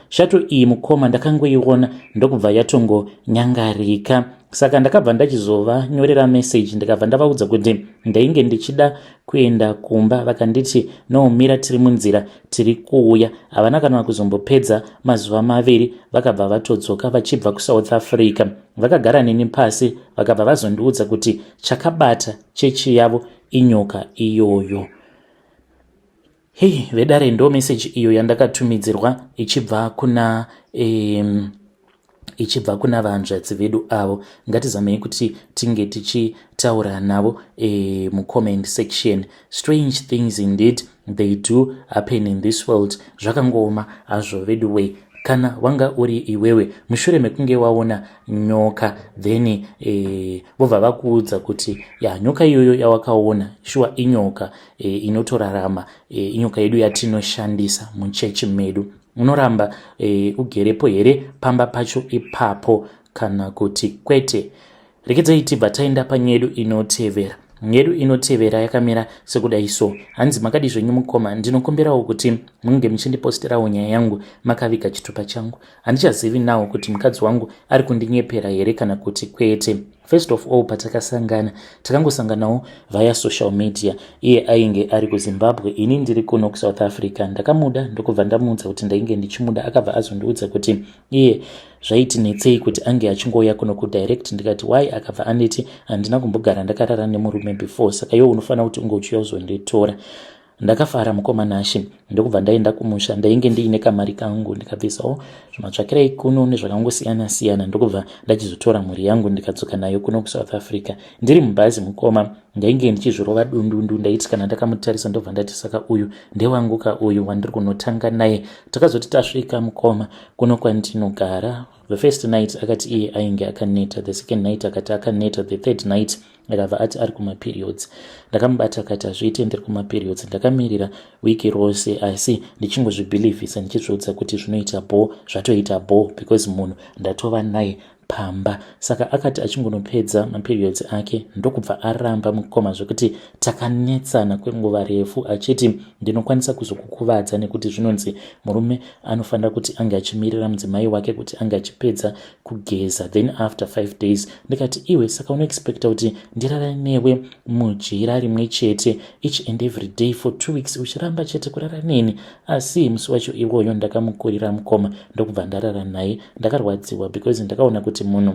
shato iyi mukoma ndakangoiona ndokubva yatongonyangarika. Saka ndakabva ndachizova nyorera message ndikabva ndavaudza kuti ndainge ndichida kuenda kumba, vakanditi nomira tiri munzira tiri kuuya. Havana kana kuzombopedza mazuva 2 vakabva vatodzoka vachibva kuSouth Africa. Vakagara neni pasi vakabva vazondiudza kuti chakabata chechi yavo inyoka iyoyo. Hei vedare, ndo message iyo yandakatumidzirwa ichibva kuna vanzvadzi vedu avo. Ngatizamei kuti tinge tichitaura navo mucomment section. Strange things indeed they do happen in this world. Zvakangoma hazvo veduwe. Kana wanga uri iwewe mushure mekunge waona nyoka then vobva vakuudza kuti nyoka iyoyo yawakaona shuwa inyoka inotorarama, inyoka yedu yatinoshandisa muchechi medu. Unoramba ugerepo here pamba pacho ipapo kana kuti kwete? Rekedzai tibva taenda panyedu inotevera. Nyedu inotevera yakamira sekudai so. Hanzi makadi zvenyu mukoma, ndinokumbirawo kuti munge muchindiposterawo nyaya yangu makaviga chitupa changu. Handichazivi nawo kuti mukadzi wangu ari kundinyepera here kana kuti kwete. First of all, patakasangana takangosanganawo via social media. Iye ainge ari kuZimbabwe, ini ndiri kuno kuSouth Africa. Ndakamuda ndokubva ndamuudza kuti ndainge ndichimuda, akabva azondiudza kuti iye zvaiti netsei kuti ange achingouya kuno kudirect. Ndikati why? Akabva anditi handina kumbogara ndakarara nemurume before, saka iwe unofanira kuti unge uchiuya uzonditora. Ndakafara mukoma nashi, ndokubva ndaenda kumusha. Ndainge ndiine kamari kangu, ndikabvisawo zvimatsvakirai kuno nezvakangosiyana siyana. Ndokubva ndachizotora mhuri yangu ndikadzoka nayo kuno kuSouth Africa. Ndiri mubhazi mukoma, ndainge ndichizvirova dundundu. Ndaiti kana ndakamutarisa ndobva ndati saka uyu ndewangu uyu wandiri kunotanga naye. Takazoti tasvika mukoma kuno kwandinogara. The first night akati iye ainge akaneta, the second night akati akaneta, the third night akabva ati ari kumaperiods. Ndakamubata akati hazviite ndiri kumaperiods. Ndakamirira wiki rose asi ndichingozvibhilivhisa ndichizviudza kuti zvinoita bo, zvatoita bo because munhu ndatova naye pamba. Saka akati achingonopedza maperiods ake ndokubva aramba mukoma zvokuti takanetsana kwenguva refu achiti ndinokwanisa kuzokukuvadza nekuti zvinonzi murume anofanira kuti ange achimirira mudzimai wake kuti ange achipedza kugeza, then after 5 days. Ndikati iwe saka unoexpecta kuti ndirara newe mujira rimwe chete each and every day for 2 weeks uchiramba chete kurara neni? Asi musi wacho iwoyo ndakamukurira mukoma ndokubva ndarara naye. Ndakarwadziwa because ndakaona kuti munhu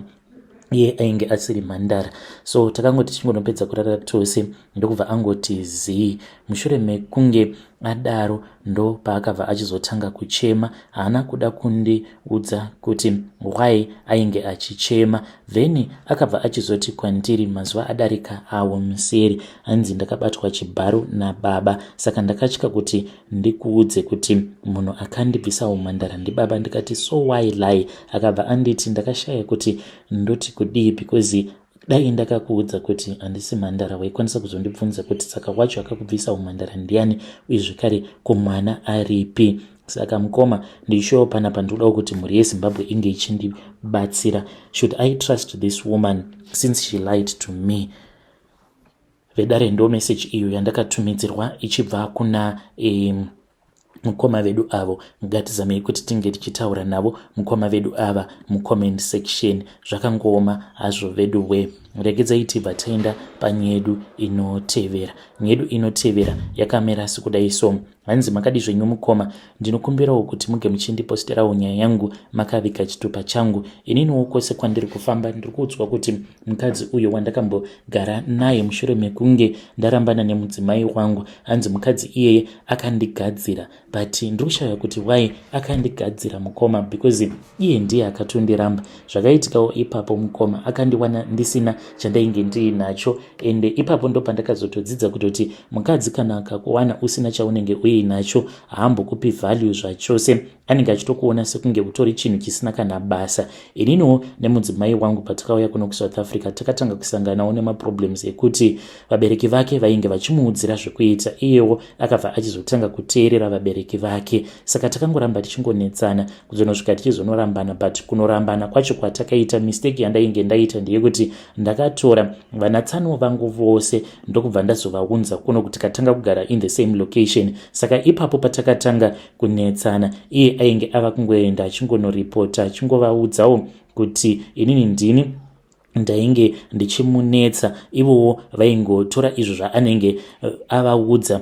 iye ainge asiri mhandara. So takangoti tichingonopedza kurara tose ndokubva angoti zii. Mushure mekunge adaro ndo paakabva achizotanga kuchema. Haana kuda kundiudza kuti why ainge achichema. Then akabva achizoti kwandiri mazuva adarika awo museri hanzi ndakabatwa chibharo nababa. Saka ndakatya kuti ndikuudze kuti munhu akandibvisa umhandara ndibaba. Ndikati so why lie? Akabva anditi ndakashaya kuti ndoti kudii because dai ndakakuudza kuti handisi mhandara waikwanisa kuzondibvunza kuti saka wacho akakubvisa umhandara ndiani uye zvekare kumwana aripi. Saka mukoma ndishowo panapa ndikudawo kuti mhuri yeZimbabwe inge ichindibatsira. Should I trust this woman since she lied to me? Vedare ndo message iyo yandakatumidzirwa ichibva kuna mukoma vedu avo. Ngatizamei kuti tinge tichitaura navo mukoma vedu ava mucomment section. Zvakangoma hazvo veduwe. Regedzai tibva taenda panyedu inotevera. Nyedu inotevera yakamera sekudai so. Hanzi makadi zvenyu mukoma, ndinokumbirawo kuti muge muchindiposterawo nyaya yangu makaviga chitupa changu. Ininiwo kwose kwandiri kufamba ndiri kuudzwa kuti mukadzi uyo wandakambogara naye mushure mekunge ndarambana nemudzimai wangu, hanzi mukadzi iyeye akandigadzira. But ndiri kushaya kuti why akandigadzira mukoma, because iye ndiye akatondiramba. Zvakaitikawo ipapo mukoma akandiwana ndisina chandainge ndiinacho, ende ipapo ndo pandakazotodzidza kuti kutoti mukadzi kana akakuwana usina chaunenge uinacho haambokupi value zvachose, anenge achitokuona sekunge utori chinhu chisina kana basa. Ininiwo nemudzimai wangu patakauya kuno kuSouth Africa takatanga kusanganawo nemaproblems ekuti vabereki vake vainge vachimuudzira zvekuita, iyewo akabva achizotanga kuteerera vabereki vake. Saka takangoramba tichingonetsana kuzonosvika tichizonorambana, but kunorambana kwacho kwatakaita, mistake yandainge ndaita ndeyekuti ndakatora vanatsano vangu vose ndokubva ndazovaunza kuno kuti katanga kugara in the same location. Saka ipapo patakatanga kunetsana, iye ainge ava kungoenda achingonoripota achingovaudzawo kuti inini ndini ndainge ndichimunetsa, ivowo vaingotora izvo zvaanenge avaudza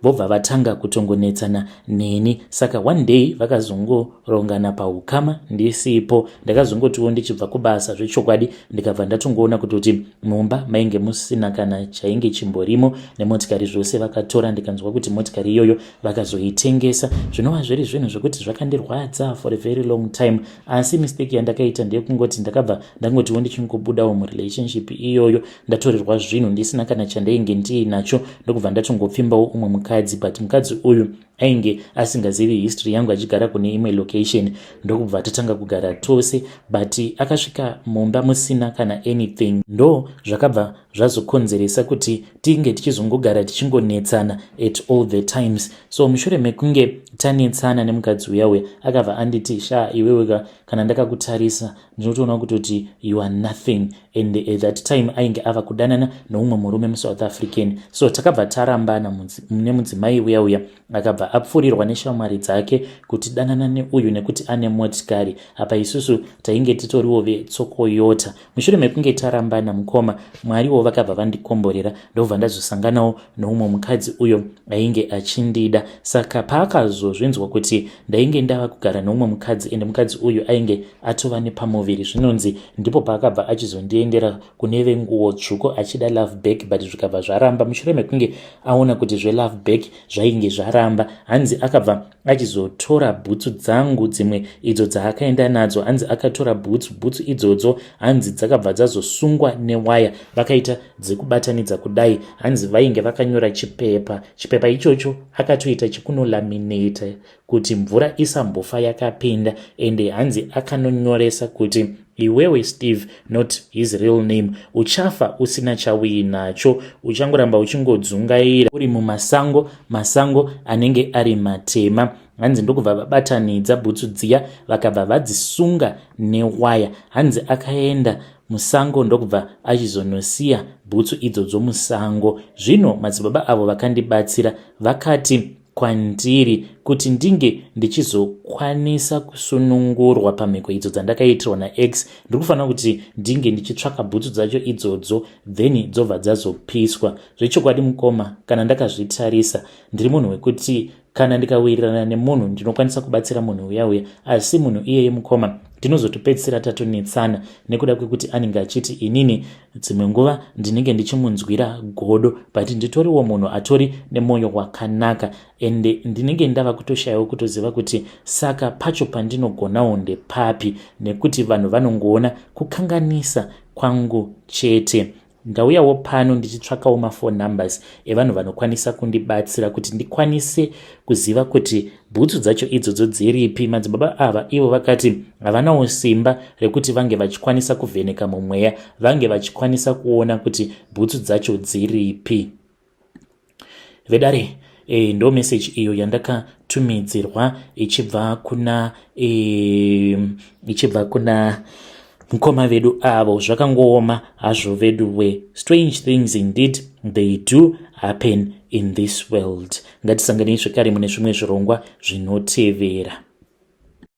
vobva vatanga kutongonetsana neni. Saka one day vakazongorongana paukama ndisipo, ndakazongotiwo ndichibva kubasa zvechokwadi ndikabva ndatongoona kuti mumba mainge musina kana chainge chimborimo, nemotikari zvose vakatora. Ndikanzwa kuti motikari iyoyo vakazoitengesa, zvinova zviri zvinhu zvokuti zvakandirwadza for a very long time. Asi mistake yandakaita ndeyekungoti ndakabva ndangotiwo ndichingobudawo murelationship iyoyo, ndatorerwa zvinhu ndisina kana chandainge ndiinacho, ndokubva ndatongopfimbawo umwe mukadzi, but mukadzi uyu ainge asingazivi history yangu, achigara kune imwe location. Ndokubva tatanga kugara tose, but akasvika mumba musina kana anything, ndo zvakabva zvazokonzeresa kuti tinge tichizongogara tichingonetsana at all the times. So mushure mekunge tanetsana nemukadzi uyawe akabva anditi, sha iwewe kana ndakakutarisa ndinotoona kutoti you are nothing. And at that time ainge ava kudanana noumwe murume muSouth African. So takabva tarambana nemudzimai uya akabva apfurirwa neshamwari dzake kuti danana neuyu nekuti ane motikari. Apa isusu tainge titoriwo vetsokoyota. Mushure mekunge tarambana mukoma, mwariwo vakabva vandikomborera, ndobva ndazosanganawo noumwe mukadzi uyo ainge achindida. Saka paakazozvinzwa kuti ndainge ndava kugara noumwe mukadzi ende mukadzi uyu ainge atova nepamuviri, zvinonzi ndipo paakabva achizondiendera kune venguo tsvuku achida love back, but zvikabva zvaramba. Mushure mekunge aona kuti zvelove back zvainge zvaramba, hanzi akabva achizotora bhutsu dzangu dzimwe idzo dzaakaenda nadzo. Hanzi akatora bhutsu idzodzo, hanzi dzakabva dzazosungwa newaya, vakaita dzekubatanidza kudai. Hanzi vainge vakanyora chipepa ichocho akatoita chikunolaminata kuti mvura isambofa yakapinda, ende hanzi akanonyoresa kuti iwewe Steve, not his real name, uchafa usina chauinacho, uchangoramba uchingodzungaira uri masango anenge ari matema. Hanzi ndokubva vabatanidza bhutsu dziya vakabva vadzisunga newaya. Hanzi akaenda musango ndokubva achizonosiya bhutsu idzodzo musango. Zvino madzibaba avo vakandibatsira, vakati kwandiri kuti ndinge ndichizokwanisa kusunungurwa pamhiko idzo dzandakaitirwa naX, ndiri kufanira kuti ndinge ndichitsvaka bhutsu dzacho idzodzo, then dzobva dzazopiswa. Zvechokwadi mukoma, kana ndakazvitarisa ndiri munhu wekuti kana ndikawirirana nemunhu ndinokwanisa kubatsira munhu uya, asi munhu iyeye mukoma tinozotopedzisira tatonetsana nekuda kwekuti anenge achiti inini dzimwe nguva ndinenge ndichimunzwira godo, but nditoriwo munhu atori nemwoyo wakanaka, ende ndinenge ndava kutoshayawo kutoziva kuti saka pacho pandinogonawo ndepapi, nekuti vanhu vanongoona kukanganisa kwangu chete. Ndauyawo pano ndichitsvakawo mafone numbers evanhu vanokwanisa kundibatsira kuti ndikwanise kuziva kuti bhutsu dzacho idzodzo dziripi. Madzibaba ava ivo vakati havanawo simba rekuti vange vachikwanisa kuvheneka mumweya, vange vachikwanisa kuona kuti bhutsu dzacho dziripi. Vedare, ndo message iyo yandakatumidzirwa ichibva kuna mukoma vedu avo. Zvakangooma hazvo veduwe. Strange things indeed they do happen in this world. Ngatisanganei zvekare mune zvimwe zvirongwa zvinotevera.